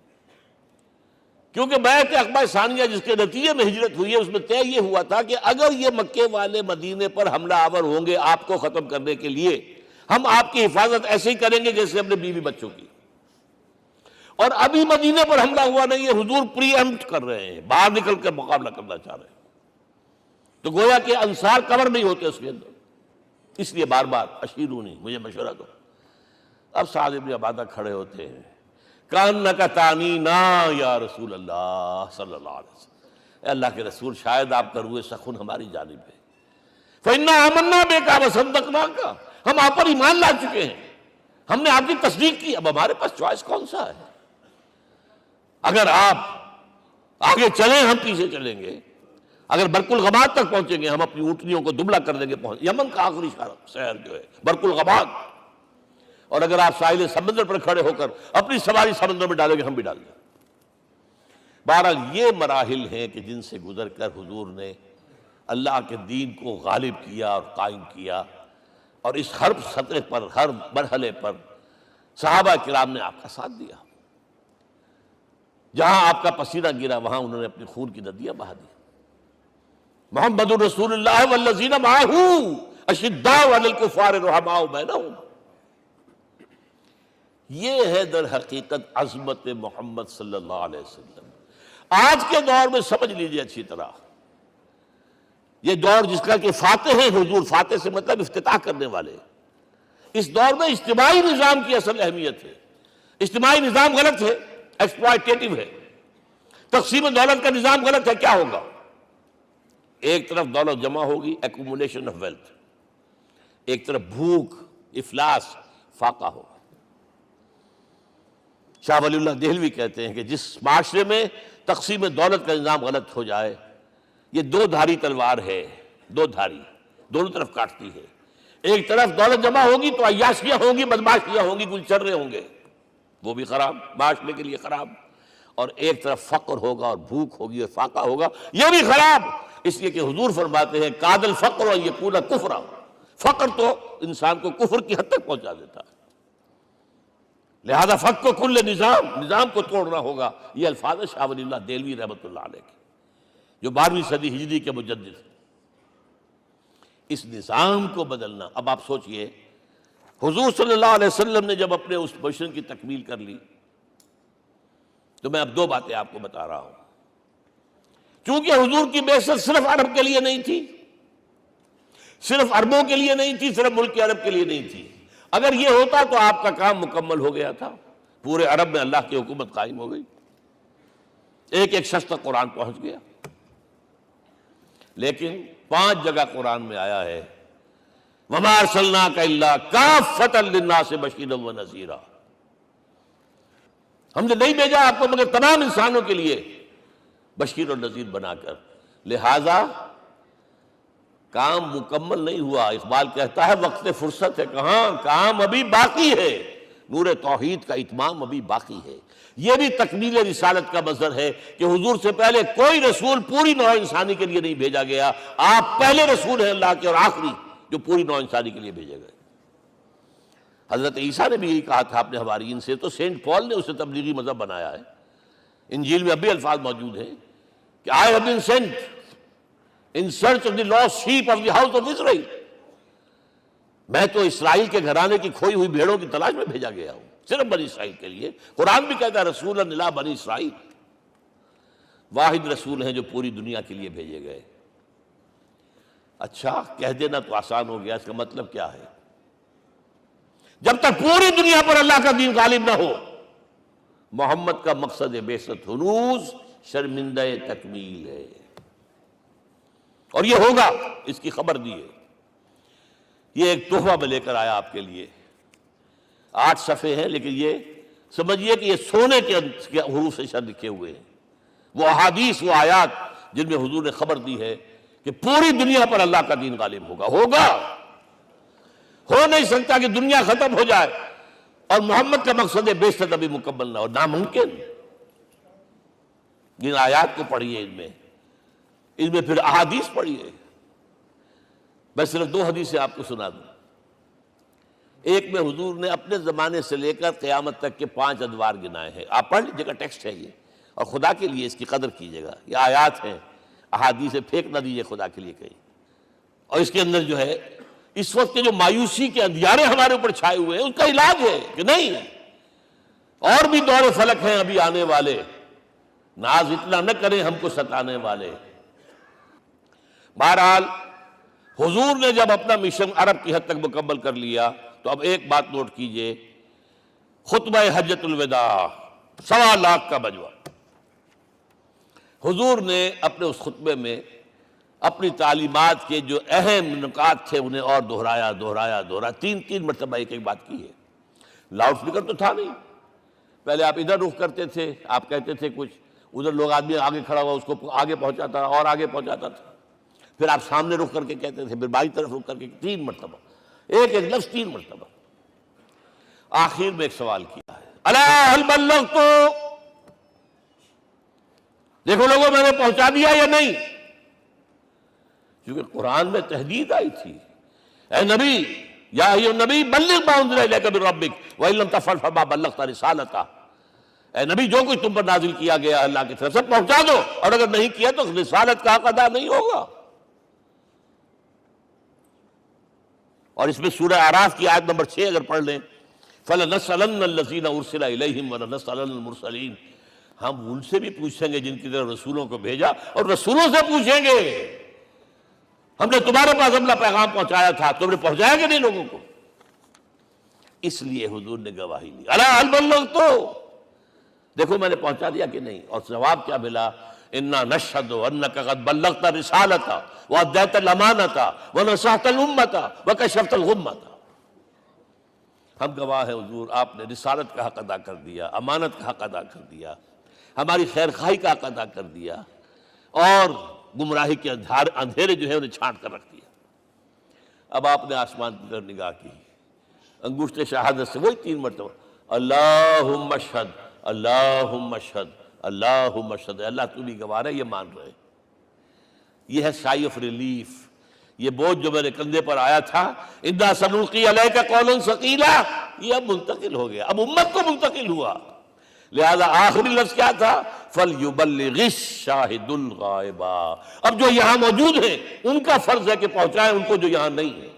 کیونکہ بیعت عقبہ ثانیہ جس کے نتیجے میں ہجرت ہوئی ہے اس میں طے یہ ہوا تھا کہ اگر یہ مکے والے مدینے پر حملہ آور ہوں گے آپ کو ختم کرنے کے لیے، ہم آپ کی حفاظت ایسے ہی کریں گے جیسے اپنے بیوی بچوں کی۔ اور ابھی مدینے پر حملہ ہوا نہیں ہے، حضور پری ایمپٹ کر رہے ہیں، باہر نکل کر مقابلہ کرنا چاہ رہے ہیں، تو گویا کہ انصار کور نہیں ہوتے اس کے اندر، اس لیے بار بار اشیرونی، مجھے مشورہ دو۔ اب سعد بن عبادہ کھڑے ہوتے ہیں، کأنک تعنینا یا رسول اللہ صلی اللہ علیہ وسلم، اے اللہ کے رسول شاید آپ کا روئے سخن ہماری جانب ہے، فإنا آمنا بک وصدقناک، ہم آپ پر ایمان لا چکے ہیں، ہم نے آپ کی تصدیق کی، اب ہمارے پاس چوائس کون سا ہے؟ اگر آپ آگے چلیں ہم پیچھے چلیں گے، اگر برق الغماد تک پہنچیں گے ہم اپنی اونٹنیوں کو دبلا کر دیں گے، یمن کا آخری شہر جو ہے برق الغماد، اور اگر آپ ساحل سمندر پر کھڑے ہو کر اپنی سواری سمندر میں ڈالیں گے ہم بھی ڈال دیں۔ بہرحال یہ مراحل ہیں کہ جن سے گزر کر حضور نے اللہ کے دین کو غالب کیا اور قائم کیا، اور اس ہر سطح پر، ہر مرحلے پر صحابہ کرام نے آپ کا ساتھ دیا، جہاں آپ کا پسینہ گرا وہاں انہوں نے اپنی خون کی ندیاں بہا دی۔ محمد رسول اللہ والذین معہ اشداء علی الکفار رحماء بینہم، یہ ہے در حقیقت عظمت محمد صلی اللہ علیہ وسلم۔ آج کے دور میں سمجھ لیجئے اچھی طرح، یہ دور جس کا کہ فاتح ہے حضور، فاتح سے مطلب افتتاح کرنے والے، اس دور میں اجتماعی نظام کی اصل اہمیت ہے۔ اجتماعی نظام غلط ہے، ایکسپلائٹیٹو ہے، تقسیم دولت کا نظام غلط ہے، کیا ہوگا؟ ایک طرف دولت جمع ہوگی، ایکومولیشن آف ویلتھ، ایک طرف بھوک، افلاس، فاقہ ہوگا۔ شاہ ولی اللہ دہلوی کہتے ہیں کہ جس معاشرے میں تقسیم دولت کا نظام غلط ہو جائے، یہ دو دھاری تلوار ہے، دو دھاری، دونوں طرف کاٹتی ہے۔ ایک طرف دولت جمع ہوگی تو عیاشیاں ہوں گی، بدماشیاں ہوں گی، گلچرے ہوں گے، وہ بھی خراب، معاشرے کے لیے خراب۔ اور ایک طرف فقر ہوگا اور بھوک ہوگی اور فاقہ ہوگا، یہ بھی خراب۔ اس لیے کہ حضور فرماتے ہیں کاد الفقر و یکون کفرا، فقر تو انسان کو کفر کی حد تک پہنچا دیتا ہے، لہذا فق کو کل نظام کو توڑنا ہوگا۔ یہ الفاظ شاہ ولی اللہ دہلوی رحمۃ اللہ علیہ کے، جو 12ویں صدی ہجری کے مجدد ہیں۔ اس نظام کو بدلنا، اب آپ سوچئے حضور صلی اللہ علیہ وسلم نے جب اپنے اس مشن کی تکمیل کر لی، تو میں اب دو باتیں آپ کو بتا رہا ہوں۔ چونکہ حضور کی بعثت صرف عرب کے لیے نہیں تھی، صرف عربوں کے لیے نہیں تھی، صرف ملک عرب کے لیے نہیں تھی۔ اگر یہ ہوتا تو آپ کا کام مکمل ہو گیا تھا، پورے عرب میں اللہ کی حکومت قائم ہو گئی، ایک ایک شخص تک قرآن پہنچ گیا۔ لیکن 5 جگہ قرآن میں آیا ہے وَمَا أَرْسَلْنَاكَ إِلَّا كَافَّةً لِلنَّاسِ بَشِيرًا وَنَذِيرًا، ہم نے نہیں بھیجا آپ کو مگر تمام انسانوں کے لیے بشیر اور نذیر بنا کر۔ لہذا کام مکمل نہیں ہوا۔ اقبال کہتا ہے وقت فرصت ہے کہاں، کام ابھی باقی ہے، نور توحید کا اتمام ابھی باقی ہے۔ یہ بھی تکمیل رسالت کا مظہر ہے کہ حضور سے پہلے کوئی رسول پوری نوع انسانی کے لیے نہیں بھیجا گیا، آپ پہلے رسول ہیں اللہ کے اور آخری جو پوری نوع انسانی کے لیے بھیجے گئے۔ حضرت عیسیٰ نے بھی یہی کہا تھا اپنے حوارین سے، تو سینٹ پال نے اسے تبلیغی مذہب بنایا ہے۔ انجیل میں اب بھی الفاظ موجود ہیں کہ I have been sent in search of the lost sheep of the house of Israel، میں تو اسرائیل کے گھرانے کی کھوئی ہوئی بھیڑوں کی تلاش میں بھیجا گیا ہوں، صرف بنی اسرائیل کے لیے۔ قرآن بھی کہتا ہے رسولا الی بنی اسرائیل، واحد رسول ہیں جو پوری دنیا کے لیے بھیجے گئے۔ اچھا کہہ دینا تو آسان ہو گیا، اس کا مطلب کیا ہے؟ جب تک پوری دنیا پر اللہ کا دین غالب نہ ہو، محمد کا مقصد بعثت ہنوز شرمندہ تکمیل ہے، اور یہ ہوگا، اس کی خبر دی ہے۔ یہ ایک تحفہ میں لے کر آیا آپ کے لیے، 8 صفحے ہیں، لیکن یہ سمجھیے کہ یہ سونے کے حروف سے شر لکھے ہوئے ہیں، وہ احادیث، وہ آیات جن میں حضور نے خبر دی ہے کہ پوری دنیا پر اللہ کا دین غالب ہوگا۔ ہو نہیں سکتا کہ دنیا ختم ہو جائے اور محمد کا مقصد بعثت ابھی مکمل نہ ہو، ناممکن۔ ان آیات کو پڑھیے، ان میں پھر احادیث پڑھیے۔ میں صرف 2 حدیثیں آپ کو سنا دوں۔ ایک میں حضور نے اپنے زمانے سے لے کر قیامت تک کے 5 ادوار گنائے ہیں، آپ پڑھ لیجیے گا، ٹیکسٹ ہے یہ، اور خدا کے لیے اس کی قدر کیجیے گا، یہ آیات ہیں، احادیث پھینک نہ دیجیے خدا کے لیے کہیں۔ اور اس کے اندر جو ہے اس وقت کے جو مایوسی کے اندھیارے ہمارے اوپر چھائے ہوئے ہیں، اس کا علاج ہے کہ نہیں، اور بھی دور فلک ہیں ابھی آنے والے، ناز اتنا نہ کریں ہم کو ستانے والے۔ بہرحال حضور نے جب اپنا مشن عرب کی حد تک مکمل کر لیا تو اب ایک بات نوٹ کیجئے، خطبہ حجۃ الوداع 1.25 لاکھ کا بجوا، حضور نے اپنے اس خطبے میں اپنی تعلیمات کے جو اہم نکات تھے انہیں اور دہرایا 3 مرتبہ ایک بات کی ہے۔ لاؤڈ سپیکر تو تھا نہیں، پہلے آپ ادھر رخ کرتے تھے، آپ کہتے تھے کچھ، ادھر لوگ آدمی آگے کھڑا ہوا اس کو آگے پہنچاتا اور آگے پہنچاتا تھا، پھر آپ سامنے رخ کر کے کہتے تھے، پھر بائیں طرف رخ کر کے 3 مرتبہ، ایک لفظ 3 مرتبہ۔ آخر میں ایک سوال کیا ہے، الا هل بلغت، دیکھو لوگوں میں نے پہنچا دیا یا نہیں؟ کیونکہ قرآن میں تحدید آئی تھی، اے نبی، یا ایھا النبی بلغ ما انزل الیک من ربک وان لم تفعل فما بلغت رسالتہ، اے نبی جو کچھ تم پر نازل کیا گیا اللہ کی طرف سے پہنچا دو، اور اگر نہیں کیا تو رسالت کا حق ادا نہیں ہوگا۔ اور اس میں سورہ اعراف کی آیت نمبر 6 اگر پڑھ لیں، فَلَنَسْأَلَنَّ الَّذِينَ أُرْسِلَ إِلَيْهِمْ وَلَنَسْأَلَنَّ الْمُرْسَلِينَ، ہم ان سے بھی پوچھیں گے جن کی طرف رسولوں کو بھیجا، اور رسولوں سے پوچھیں گے ہم نے تمہارے پاس اپنا پیغام پہنچایا تھا، تم نے پہنچایا کہ نہیں لوگوں کو؟ اس لیے حضور نے گواہی دی، الا هل بلغت، دیکھو میں نے پہنچا دیا کہ نہیں؟ اور جواب کیا ملا، انا نشہد انک قد بلغت رسالۃ وادیت الامانۃ ونصحت الامۃ وکشفت الغمۃ، ہم گواہ ہیں حضور آپ نے رسالت کا حق ادا کر دیا، امانت کا حق ادا کر دیا، ہماری خیر خواہی کا حق ادا کر دیا، اور گمراہی کے اندھیرے جو ہے انہیں چھانٹ کر رکھ دیا۔ اب آپ نے آسمان کی طرف نگاہ کی، انگشت شہادت سے وہی 3 مرتبہ اللہم اشہد اللہم اشہد اللہم اشہد، اللہ تو بھی گواہ ہے، یہ مان رہے۔ یہ ہے سائی آف ریلیف، یہ بوجھ جو میرے کندھے پر آیا تھا، اِنَّا سَنُلْقِي عَلَيْكَ قَوْلًا ثَقِيلًا، یہ اب منتقل ہو گیا، اب امت کو منتقل ہوا۔ لہذا آخری لفظ کیا تھا؟ فَلْيُبَلِّغِ الشَّاهِدُ الْغَائِبَ، اب جو یہاں موجود ہیں ان کا فرض ہے کہ پہنچائیں ان کو جو یہاں نہیں ہے۔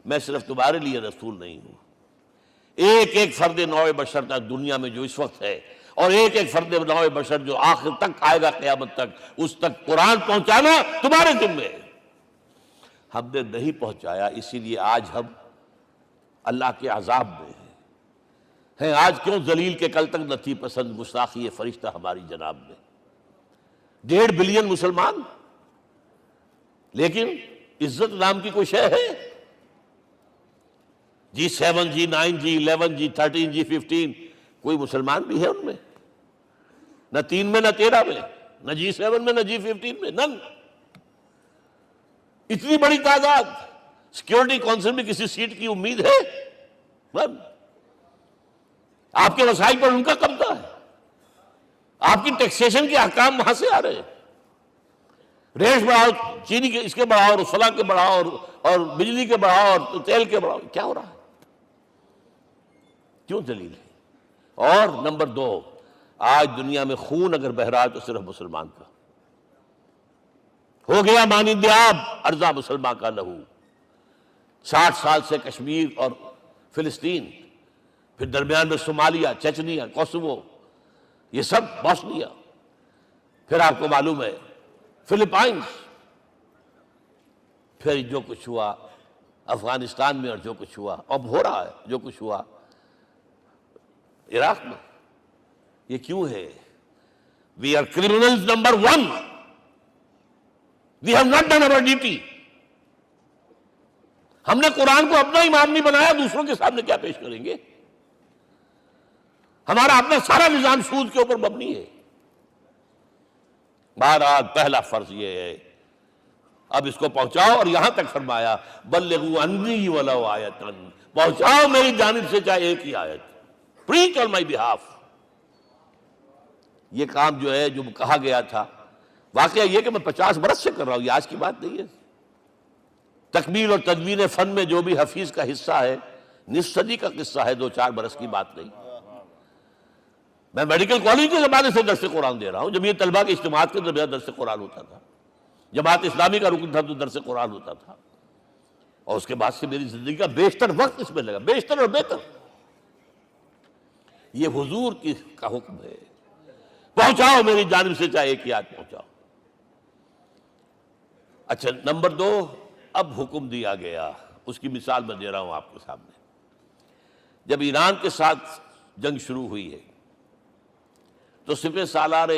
میں صرف تمہارے لیے رسول نہیں ہوں، ایک ایک فرد نوع بشر تک دنیا میں جو اس وقت ہے، اور ایک ایک فرد نوع بشر جو آخر تک آئے گا قیامت تک، اس تک قرآن پہنچانا تمہارے ذمہ ہے۔ ہم نے نہیں پہنچایا، اسی لیے آج ہم اللہ کے عذاب میں ہیں۔ آج کیوں ذلیل کے کل تک نہ تھی پسند گستاخی فرشتہ ہماری جناب میں؟ 1.5 بلین مسلمان، لیکن عزت نام کی کوئی شے ہے؟ G7 G9 G11 G13 G15 کوئی مسلمان بھی ہے ان میں؟ نہ 3 میں نہ 13 میں، نہ G7 میں نہ G15 میں، نن۔ اتنی بڑی تعداد، سیکیورٹی کونسل میں کسی سیٹ کی امید ہے؟ نن۔ آپ کے وسائل پر ان کا قبضہ ہے، آپ کی ٹیکسیشن کے احکام وہاں سے آ رہے ہیں۔ ریٹ بڑھاؤ، چینی کے اس کے بڑھاؤ، اور فلاں کے بڑھاؤ، اور بجلی کے بڑھاؤ، اور تیل کے بڑھاؤ، کیا ہو رہا ہے؟ کیوں ذلیل ہے؟ اور نمبر 2، آج دنیا میں خون اگر بہ رہا ہے تو صرف مسلمان کا ہو گیا، مانند آب ارزاں مسلمان کا لہو۔ 60 سال سے کشمیر اور فلسطین، پھر درمیان میں صومالیہ، چچنیا، کوسوو، یہ سب بوسنیا، پھر آپ کو معلوم ہے فلپائنز، پھر جو کچھ ہوا افغانستان میں، اور جو کچھ ہوا اب ہو رہا ہے، جو کچھ ہوا عراق میں۔ یہ کیوں ہے؟ We are criminals number 1. We have not done our duty. ہم نے قرآن کو اپنا امام نہیں بنایا، دوسروں کے سامنے کیا پیش کریں گے؟ ہمارا اپنا سارا نظام سود کے اوپر مبنی ہے۔ بہرحال پہلا فرض یہ ہے، اب اس کو پہنچاؤ، اور یہاں تک فرمایا بلغوا عنی ولو آیۃ، پہنچاؤ میری جانب سے چاہے ایک ہی آیت، preach on my behalf۔ یہ کام جو ہے، جو کہا گیا تھا، واقعہ یہ کہ میں 50 برس سے کر رہا ہوں، یہ آج کی بات نہیں ہے۔ تکمیل اور تدوین فن میں جو بھی حفیظ کا حصہ ہے، نصف صدی کا قصہ ہے، 2-4 برس کی بات نہیں۔ میں میڈیکل کالج کے زمانے سے درس قرآن دے رہا ہوں، جب یہ طلبہ کے اجتماعات کے درمیان درس قرآن ہوتا تھا، جماعت اسلامی کا رکن تھا تو درس قرآن ہوتا تھا، اور اس کے بعد سے میری زندگی کا بیشتر وقت اس میں لگا، بیشتر اور بہتر۔ یہ حضور کا حکم ہے، پہنچاؤ میری جانب سے چاہے ایک یاد پہنچاؤ۔ اچھا، نمبر 2، اب حکم دیا گیا، اس کی مثال میں دے رہا ہوں آپ کے سامنے۔ جب ایران کے ساتھ جنگ شروع ہوئی ہے تو سپہ سالار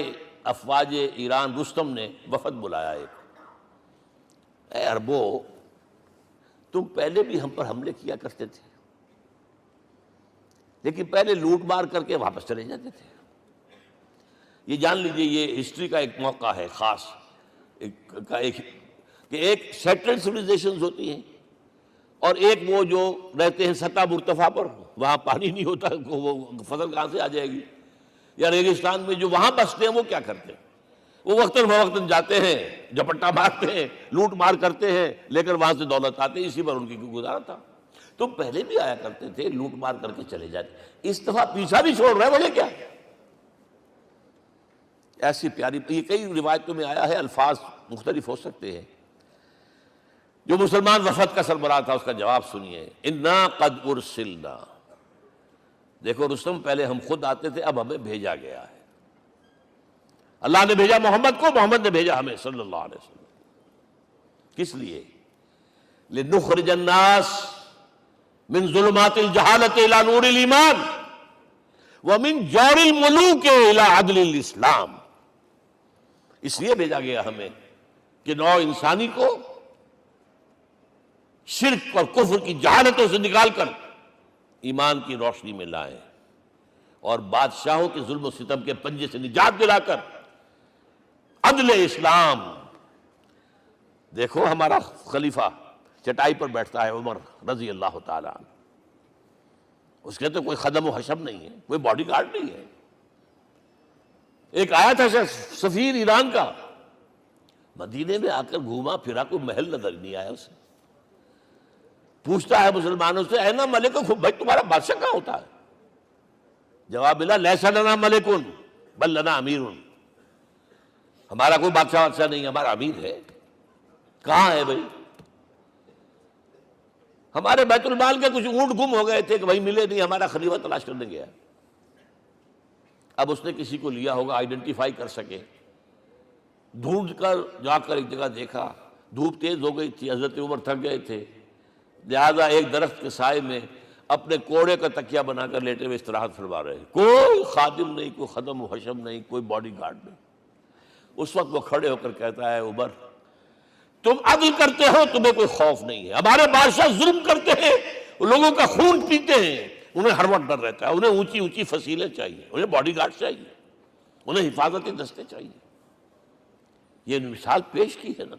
افواج ایران رستم نے وفد بلایا ایک، اے عربو، تم پہلے بھی ہم پر حملے کیا کرتے تھے، لیکن پہلے لوٹ مار کر کے واپس چلے جاتے تھے۔ یہ جان لیجئے، یہ ہسٹری کا ایک موقع ہے خاص، کہ ایک سیٹلڈ سیویلائزیشنز ہوتی ہیں، اور ایک وہ جو رہتے ہیں سطح مرتفع پر، وہاں پانی نہیں ہوتا، وہ فصل کہاں سے آ جائے گی؟ یا ریگستان میں جو وہاں بستے ہیں وہ کیا کرتے ہیں؟ وہ وقتاً فوقتاً جاتے ہیں، جھپٹا مارتے ہیں، لوٹ مار کرتے ہیں، لے کر وہاں سے دولت آتے ہیں، اسی پر ان کی گزارا تھا۔ تم پہلے بھی آیا کرتے تھے، لوٹ مار کر کے چلے جاتے، اس دفعہ پیچھا بھی چھوڑ رہے، وجہ کیا؟ ایسی پیاری، یہ کئی روایتوں میں آیا ہے، الفاظ مختلف ہو سکتے ہیں۔ جو مسلمان وفد کا سربراہ تھا اس کا جواب سنیے، انا قد ارسلنا، دیکھو رستم، پہلے ہم خود آتے تھے، اب ہمیں بھیجا گیا ہے۔ اللہ نے بھیجا محمد کو، محمد نے بھیجا ہمیں صلی اللہ علیہ وسلم۔ کس لیے؟ لنخرج الناس من ظلمات الجہالت الى نور الایمان ومن جور الملوک الى عدل الاسلام۔ اس لیے بھیجا گیا ہمیں کہ نوع انسانی کو شرک اور کفر کی جہالتوں سے نکال کر ایمان کی روشنی میں لائیں، اور بادشاہوں کے ظلم و ستم کے پنجے سے نجات دلا کر عدل اسلام. دیکھو ہمارا خلیفہ چٹائی پر بیٹھتا ہے عمر رضی اللہ تعالیٰ عنہ، اس کے تو کوئی خدم و حشم نہیں ہے، کوئی باڈی گارڈ نہیں ہے. ایک آیا تھا سفیر ایران کا، مدینے میں آ کر گھوما پھرا، کوئی محل نظر نہیں آیا اسے. پوچھتا ہے مسلمانوں سے اینا ملککم، بھائی تمہارا بادشاہ کہاں ہوتا ہے؟ جواب ملا لیس لنا ملکن بل لنا امیر، ہمارا کوئی بادشاہ نہیں، ہمارا امیر ہے. کہاں ہے بھائی؟ ہمارے بیت المال کے کچھ اونٹ گم ہو گئے تھے کہ بھائی ملے نہیں، ہمارا خلیفہ تلاش کرنے گیا. اب اس نے کسی کو لیا ہوگا، آئیڈینٹیفائی کر سکے، ڈھونڈ کر جا کر ایک جگہ دیکھا، دھوپ تیز ہو گئی تھی، حضرت عمر تھک گئے تھے، لہذا ایک درخت کے سائے میں اپنے کوڑے کا تکیہ بنا کر لیٹے ہوئے استراحت فرما رہے ہیں. کوئی خادم نہیں، کوئی خدم و حشم نہیں، کوئی باڈی گارڈ نہیں. اس وقت وہ کھڑے ہو کر کہتا ہے عمر تم عدل کرتے ہو، تمہیں کوئی خوف نہیں ہے. ہمارے بادشاہ ظلم کرتے ہیں، لوگوں کا خون پیتے ہیں، انہیں ہر وقت ڈر رہتا ہے، انہیں اونچی اونچی فصیلیں چاہیے، انہیں باڈی گارڈ چاہیے، انہیں حفاظتی دستے چاہیے. یہ مثال پیش کی ہے نا،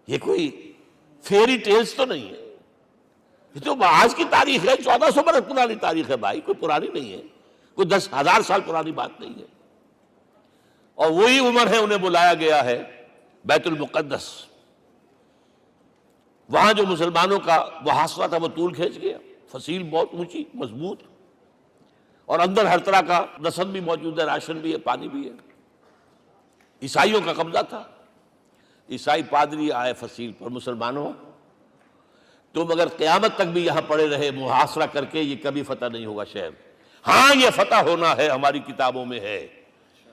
یہ کوئی فیری ٹیلز تو نہیں ہے، یہ تو آج کی تاریخ ہے، 1400 برس پرانی تاریخ ہے بھائی، کوئی پرانی نہیں ہے، کوئی 10,000 سال پرانی بات نہیں ہے. اور وہی عمر ہے، انہیں بلایا گیا ہے بیت المقدس. وہاں جو مسلمانوں کا محاصرہ تھا وہ طول کھینچ گیا، فصیل بہت اونچی مضبوط، اور اندر ہر طرح کا رسد بھی موجود ہے، راشن بھی ہے، پانی بھی ہے. عیسائیوں کا قبضہ تھا. عیسائی پادری آئے فصیل پر، مسلمانوں تم اگر قیامت تک بھی یہاں پڑے رہے محاصرہ کر کے، یہ کبھی فتح نہیں ہوگا شہر. ہاں یہ فتح ہونا ہے، ہماری کتابوں میں ہے،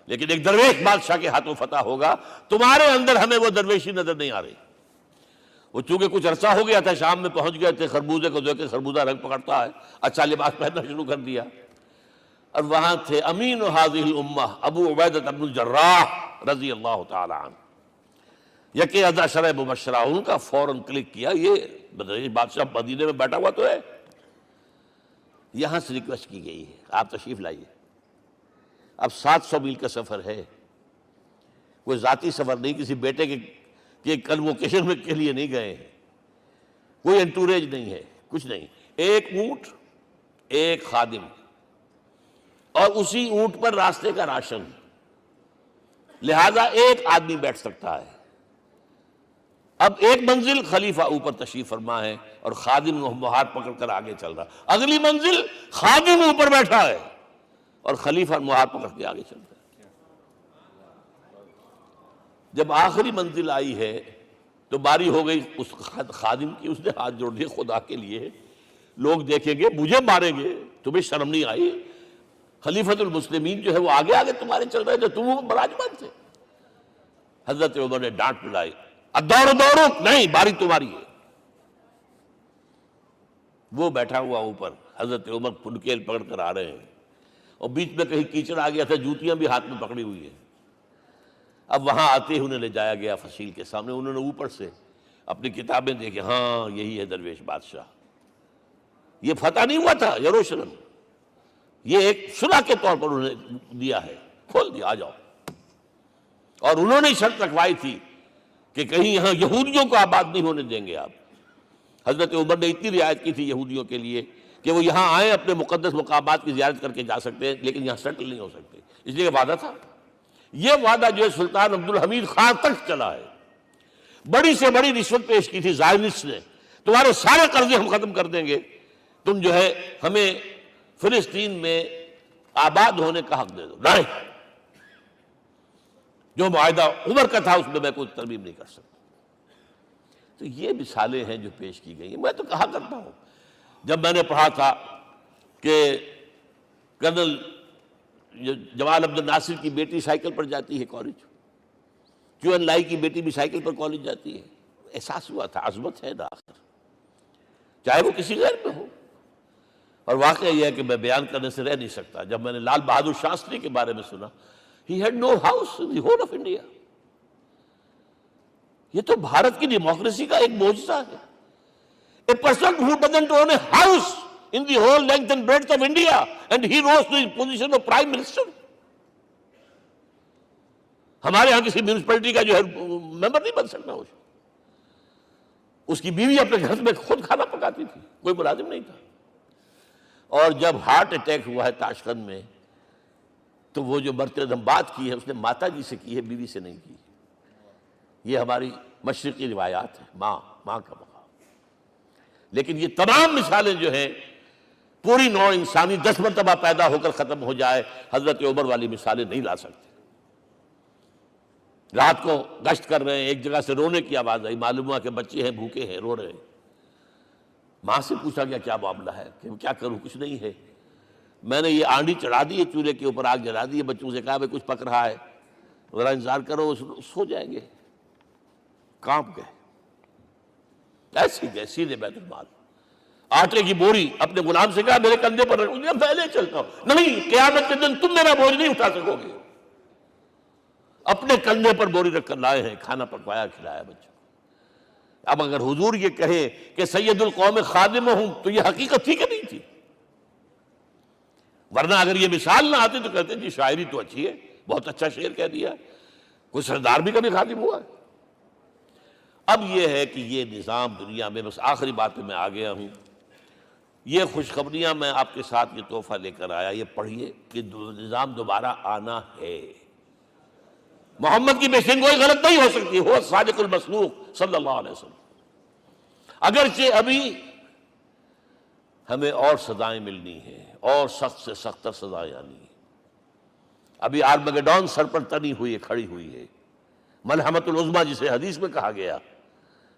لیکن ایک درویش بادشاہ کے ہاتھوں فتح ہوگا. تمہارے اندر ہمیں وہ درویشی نظر نہیں آ رہی. وہ چونکہ کچھ عرصہ ہو گیا تھا، شام میں پہنچ گئے تھے، خربوزے کو دیکھ کے خربوزہ رنگ پکڑتا ہے، اچھا لباس پہننا شروع کر دیا. اور وہاں تھے امین هذه الامہ ابو عبیدہ بن الجراح رضی اللہ تعالی عنہ، یکی از عشرہ مبشرہ. ان کا فوراً کلک کیا، یہ بادشاہ مدینے میں بیٹھا ہوا تو ہے. یہاں سے ریکویسٹ کی گئی ہے آپ تشریف لائیے. اب 700 میل کا سفر ہے، کوئی ذاتی سفر نہیں، کسی بیٹے کے کنووکیشن کے لیے نہیں گئے ہیں، کوئی انٹوریج نہیں ہے، کچھ نہیں. ایک اونٹ، ایک خادم، اور اسی اونٹ پر راستے کا راشن، لہذا ایک آدمی بیٹھ سکتا ہے. اب ایک منزل خلیفہ اوپر تشریف فرما ہے اور خادم ہاتھ پکڑ کر آگے چل رہا. اگلی منزل خادم اوپر بیٹھا ہے اور خلیفہ ہاتھ پکڑ کے آگے چل رہا ہے. جب آخری منزل آئی ہے تو باری ہو گئی اس خادم کی. اس نے ہاتھ جوڑ دیے، خدا کے لیے لوگ دیکھیں گے، مجھے ماریں گے، تمہیں شرم نہیں آئی؟ خلیفۃ المسلمین جو ہے وہ آگے آگے تمہارے چل رہے تھے، تم براجمان تھے. حضرت عمر نے ڈانٹ پلائی، اب دوڑو نہیں، باری تمہاری ہے. وہ بیٹھا ہوا اوپر، حضرت عمر پنکیل پکڑ کر آ رہے ہیں، اور بیچ میں کہیں کیچڑ آ گیا تھا، جوتیاں بھی ہاتھ میں پکڑی ہوئی ہیں. اب وہاں آتے ہی انہیں لے جایا گیا فصیل کے سامنے. انہوں نے اوپر سے اپنی کتابیں دیکھیں، ہاں یہی ہے درویش بادشاہ. یہ فتح نہیں ہوا تھا یروشلم، یہ ایک صلح کے طور پر انہوں نے دیا ہے، کھول دیا، آ جاؤ. اور انہوں نے شرط رکھوائی تھی کہ کہیں یہاں یہودیوں کو آباد نہیں ہونے دیں گے آپ. حضرت عمر نے اتنی رعایت کی تھی یہودیوں کے لیے کہ وہ یہاں آئیں، اپنے مقدس مقامات کی زیارت کر کے جا سکتے ہیں، لیکن یہاں سیٹل نہیں ہو سکتے. اس لیے وعدہ تھا. یہ وعدہ جو ہے سلطان عبدالحمید خان تک چلا ہے. بڑی سے بڑی رشوت پیش کی تھی زائرنسٹ نے، تمہارے سارے قرضے ہم ختم کر دیں گے، تم جو ہے ہمیں فلسطین میں آباد ہونے کا حق دے دو. نہیں، جو معاہدہ عمر کا تھا اس میں کوئی ترمیم نہیں کر سکتا. تو یہ مثالیں ہیں جو پیش کی گئی ہیں. میں تو کہا کرتا ہوں، جب میں نے پڑھا تھا کہ کرنل جمال عبد الناصر کی بیٹی سائیکل پر جاتی ہے کالج، کیو این لائی کی بیٹی بھی سائیکل پر کالج جاتی ہے، احساس ہوا تھا عظمت ہے نا آخر، چاہے وہ کسی غیر میں ہو. اور واقعہ یہ ہے کہ میں بیان کرنے سے رہ نہیں سکتا. جب میں نے لال بہادر شاستری کے بارے میں سنا، he had no house in the whole of India. یہ تو بھارت کی ڈیموکریسی کا ایک معجزہ ہے. A person who doesn't own a house in the whole length and breadth of India, and he rose to his position of Prime Minister. ہمارے ہاں کسی میونسپلٹی کا جو ہے ممبر نہیں بن سکتا، اس کی بیوی اپنے گھر میں خود کھانا پکاتی تھی، کوئی ملازم نہیں تھا۔ اور جب ہارٹ اٹیک ہوا ہے تاشقند میں، تو وہ جو مرتدم بات کی ہے اس نے ماتا جی سے کی ہے، بیوی سے نہیں کی۔ یہ ہماری مشرقی روایات ہیں، ماں کا مقام۔ لیکن یہ تمام مثالیں جو ہیں، پوری نوع انسانی 10 مرتبہ پیدا ہو کر ختم ہو جائے، حضرت عمر والی مثالیں نہیں لا سکتے۔ رات کو گشت کر رہے ہیں، ایک جگہ سے رونے کی آواز آئی، معلوم ہوا کہ بچے ہیں، بھوکے ہیں، رو رہے ہیں۔ ماں سے پوچھا گیا کیا معاملہ ہے، کہ کیا کروں، کچھ نہیں ہے، میں نے یہ آنڈی چڑھا دی ہے چولہے کے اوپر، آگ جلا دی ہے، بچوں سے کہا کچھ پک رہا ہے، ذرا انتظار کرو، سو جائیں گے۔ کانپ گئے، ایسی گئے سیدھے بیت المال، آٹے کی بوری اپنے غلام سے کہا میرے کندھے پر رکھ، پہلے چلتا ہوں، نہیں، قیامت کے دن تم میرا بوجھ نہیں اٹھا سکو گے۔ اپنے کندھے پر بوری رکھ کر لائے ہیں، کھانا پکوایا، کھلایا بچوں۔ اب اگر حضور یہ کہے کہ سید القوم خادم ہوں، تو یہ حقیقت تھی کہ نہیں تھی؟ ورنہ اگر یہ مثال نہ آتی تو کہتے جی شاعری تو اچھی ہے، بہت اچھا شعر کہہ دیا، کوئی سردار بھی کبھی خادم ہوا ہے۔ اب یہ ہے کہ یہ نظام دنیا میں، بس آخری بات میں آ گیا ہوں، یہ خوشخبریاں میں آپ کے ساتھ یہ تحفہ لے کر آیا، یہ پڑھیے کہ نظام دوبارہ آنا ہے۔ محمد کی پیشین گوئی غلط نہیں ہو سکتی، ہو صادق المصدوق صلی اللہ علیہ وسلم۔ اگرچہ ابھی ہمیں اور سزائیں ملنی ہیں، اور سخت سے سختر سزائیں آنی ہیں۔ ابھی آرمگڈون سر پر تنی ہوئی ہے، کھڑی ہوئی ہے، ملحمۃ العظمیٰ جسے حدیث میں کہا گیا۔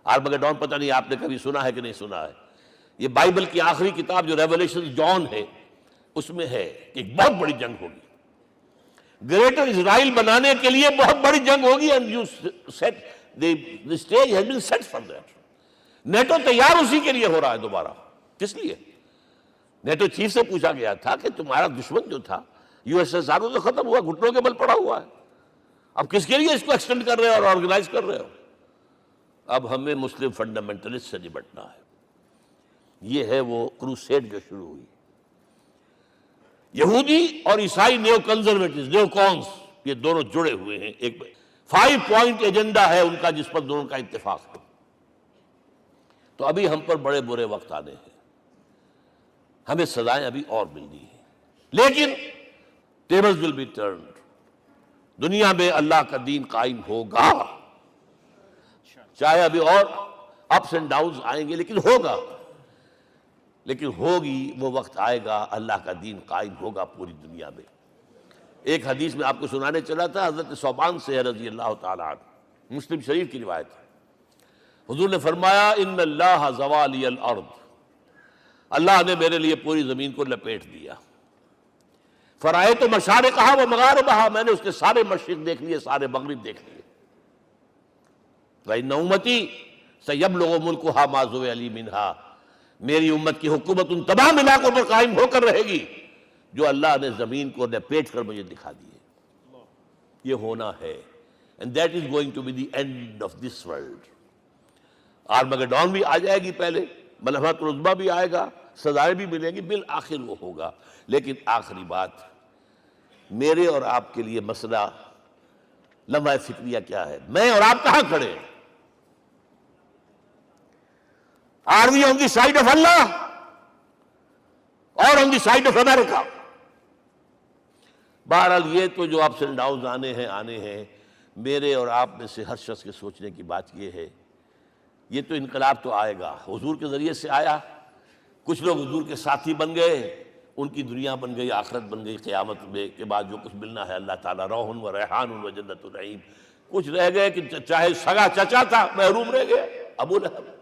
آرمگڈون پتہ نہیں آپ نے کبھی سنا ہے کہ نہیں سنا ہے؟ یہ بائبل کی آخری کتاب جو ریولیشن جان ہے، اس میں ہے کہ ایک بہت بڑی جنگ ہوگی، گریٹر اسرائیل بنانے کے لیے بہت بڑی جنگ ہوگی، and you said the stage has been set for that۔ NATO تیار اسی کے لیے ہو رہا ہے دوبارہ۔ کس لیے؟ نیٹو چیف سے پوچھا گیا تھا کہ تمہارا دشمن جو تھا USSR تو ختم ہوا، گھٹنوں کے بل پڑا ہوا ہے، اب کس کے لیے اس کو ایکسٹینڈ کر رہے ہو اور آرگنائز کر رہے ہو؟ اب ہمیں مسلم فنڈامنٹلسٹ سے نمٹنا ہے۔ یہ ہے وہ کروسیڈ جو شروع ہوئی۔ یہودی اور عیسائی نیو کنزرویٹوز، نیو کونس، یہ دونوں جڑے ہوئے ہیں، ایک 5 پوائنٹ ایجنڈا ہے ان کا جس پر دونوں کا اتفاق ہے۔ تو ابھی ہم پر بڑے برے وقت آنے ہیں، ہمیں سزائیں ابھی اور ملنی ہیں، لیکن tables will be turned۔ دنیا میں اللہ کا دین قائم ہوگا، چاہے ابھی اور اپس اینڈ ڈاؤنز آئیں گے، لیکن ہوگا، لیکن ہوگی، وہ وقت آئے گا اللہ کا دین قائم ہوگا پوری دنیا میں۔ ایک حدیث میں آپ کو سنانے چلا تھا، حضرت ثوبان سے رضی اللہ تعالیٰ عنہ، مسلم شریف کی روایت ہے۔ حضور نے فرمایا ان اللہ زوالی الارض، اللہ نے میرے لیے پوری زمین کو لپیٹ دیا۔ فرائیت مشارقہا و مغاربہا، میں نے اس کے سارے مشرق دیکھ لیے، سارے مغرب دیکھ لیے۔ وَإِنَّ أُمَّتِي سَيَبْلُغُ مُلْكُهَا مَا زُوِّئَ لِي مِنْهَا، میری امت کی حکومت ان تمام علاقوں پر قائم ہو کر رہے گی جو اللہ نے زمین کو لپیٹ کر مجھے دکھا دیے۔ یہ ہونا ہے، and that is going to be the end of this world۔ Armageddon بھی آ جائے گی، پہلے ملحمۃ العظمیٰ بھی آئے گا، سزائیں بھی ملیں گی، بالآخر وہ ہوگا۔ لیکن آخری بات، میرے اور آپ کے لیے مسئلہ لمحہ فکریہ کیا ہے؟ میں اور آپ کہاں کھڑے ہیں؟ Are we on the side of Allah or on the side of America؟ بہرحال یہ تو جو اپس اینڈ ڈاؤنز آنے ہیں، میرے اور آپ میں سے ہر شخص کے سوچنے کی بات یہ ہے، یہ تو انقلاب تو آئے گا، حضور کے ذریعے سے آیا، کچھ لوگ حضور کے ساتھی بن گئے، ان کی دنیا بن گئی، آخرت بن گئی، قیامت میں کے بعد جو کچھ ملنا ہے اللہ تعالیٰ روح و ریحان و جنت النعیم۔ کچھ رہ گئے کہ چاہے سگا چچا تھا محروم رہ گئے، ابو لہب۔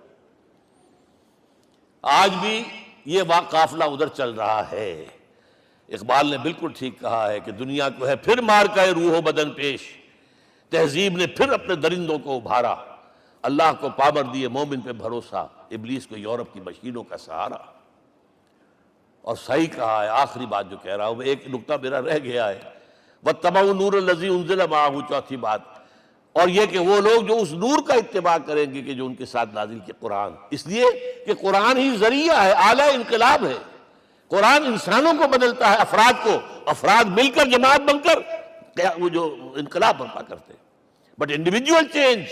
آج بھی یہ قافلہ ادھر چل رہا ہے۔ اقبال نے بالکل ٹھیک کہا ہے کہ دنیا کو ہے پھر مار کا روح و بدن پیش، تہذیب نے پھر اپنے درندوں کو ابھارا، اللہ کو پابر دیے مومن پہ بھروسہ، ابلیس کو یورپ کی مشینوں کا سہارا۔ اور صحیح کہا ہے، آخری بات جو کہہ رہا ہوں، ایک نقطہ میرا رہ گیا ہے، وَاتَّبَعُوا النُّورَ الَّذِي أُنزِلَ مَعَهُ، چوتھی بات، اور یہ کہ وہ لوگ جو اس نور کا اتباع کریں گے کہ جو ان کے ساتھ نازل کیا قرآن، اس لیے کہ قرآن ہی ذریعہ ہے، آلہ انقلاب ہے۔ قرآن انسانوں کو بدلتا ہے، افراد کو، افراد مل کر جماعت بن کر وہ جو انقلاب برپا کرتے، بٹ انڈیویجول چینج.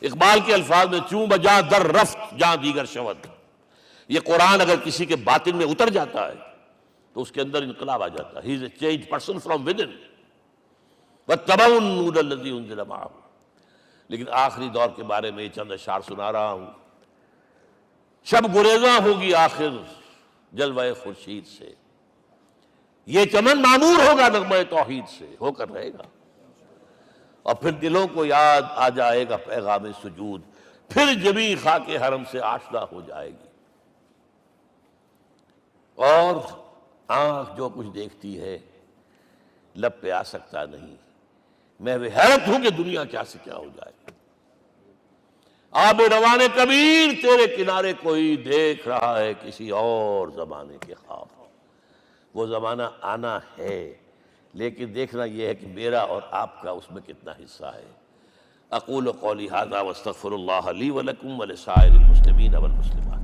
اقبال کے الفاظ میں چوں بجا در رفت جہاں دیگر شود. یہ قرآن اگر کسی کے باطن میں اتر جاتا ہے تو اس کے اندر انقلاب آ جاتا ہے. He is a change person from within ان. واتبعوا النور الذی انزل معہ. لیکن آخری دور کے بارے میں یہ چند اشعار سنا رہا ہوں. شب گریزاں ہوگی آخر جلوہ خورشید سے، یہ چمن معمور ہوگا نغمہ توحید سے، ہو کر رہے گا. اور پھر دلوں کو یاد آ جائے گا پیغام سجود، پھر جبیں خاک حرم سے آشنا ہو جائے گی. اور آنکھ جو کچھ دیکھتی ہے لب پہ آ سکتا نہیں. میں وہ حیرت ہوں کہ دنیا کیا سے کیا ہو جائے. آب روان کبیر تیرے کنارے کوئی دیکھ رہا ہے کسی اور زمانے کے خواب. وہ زمانہ آنا ہے، لیکن دیکھنا یہ ہے کہ میرا اور آپ کا اس میں کتنا حصہ ہے. اقول قولی ھذا واستغفر اللہ لی ولکم ولسائر المسلمین والمسلمات.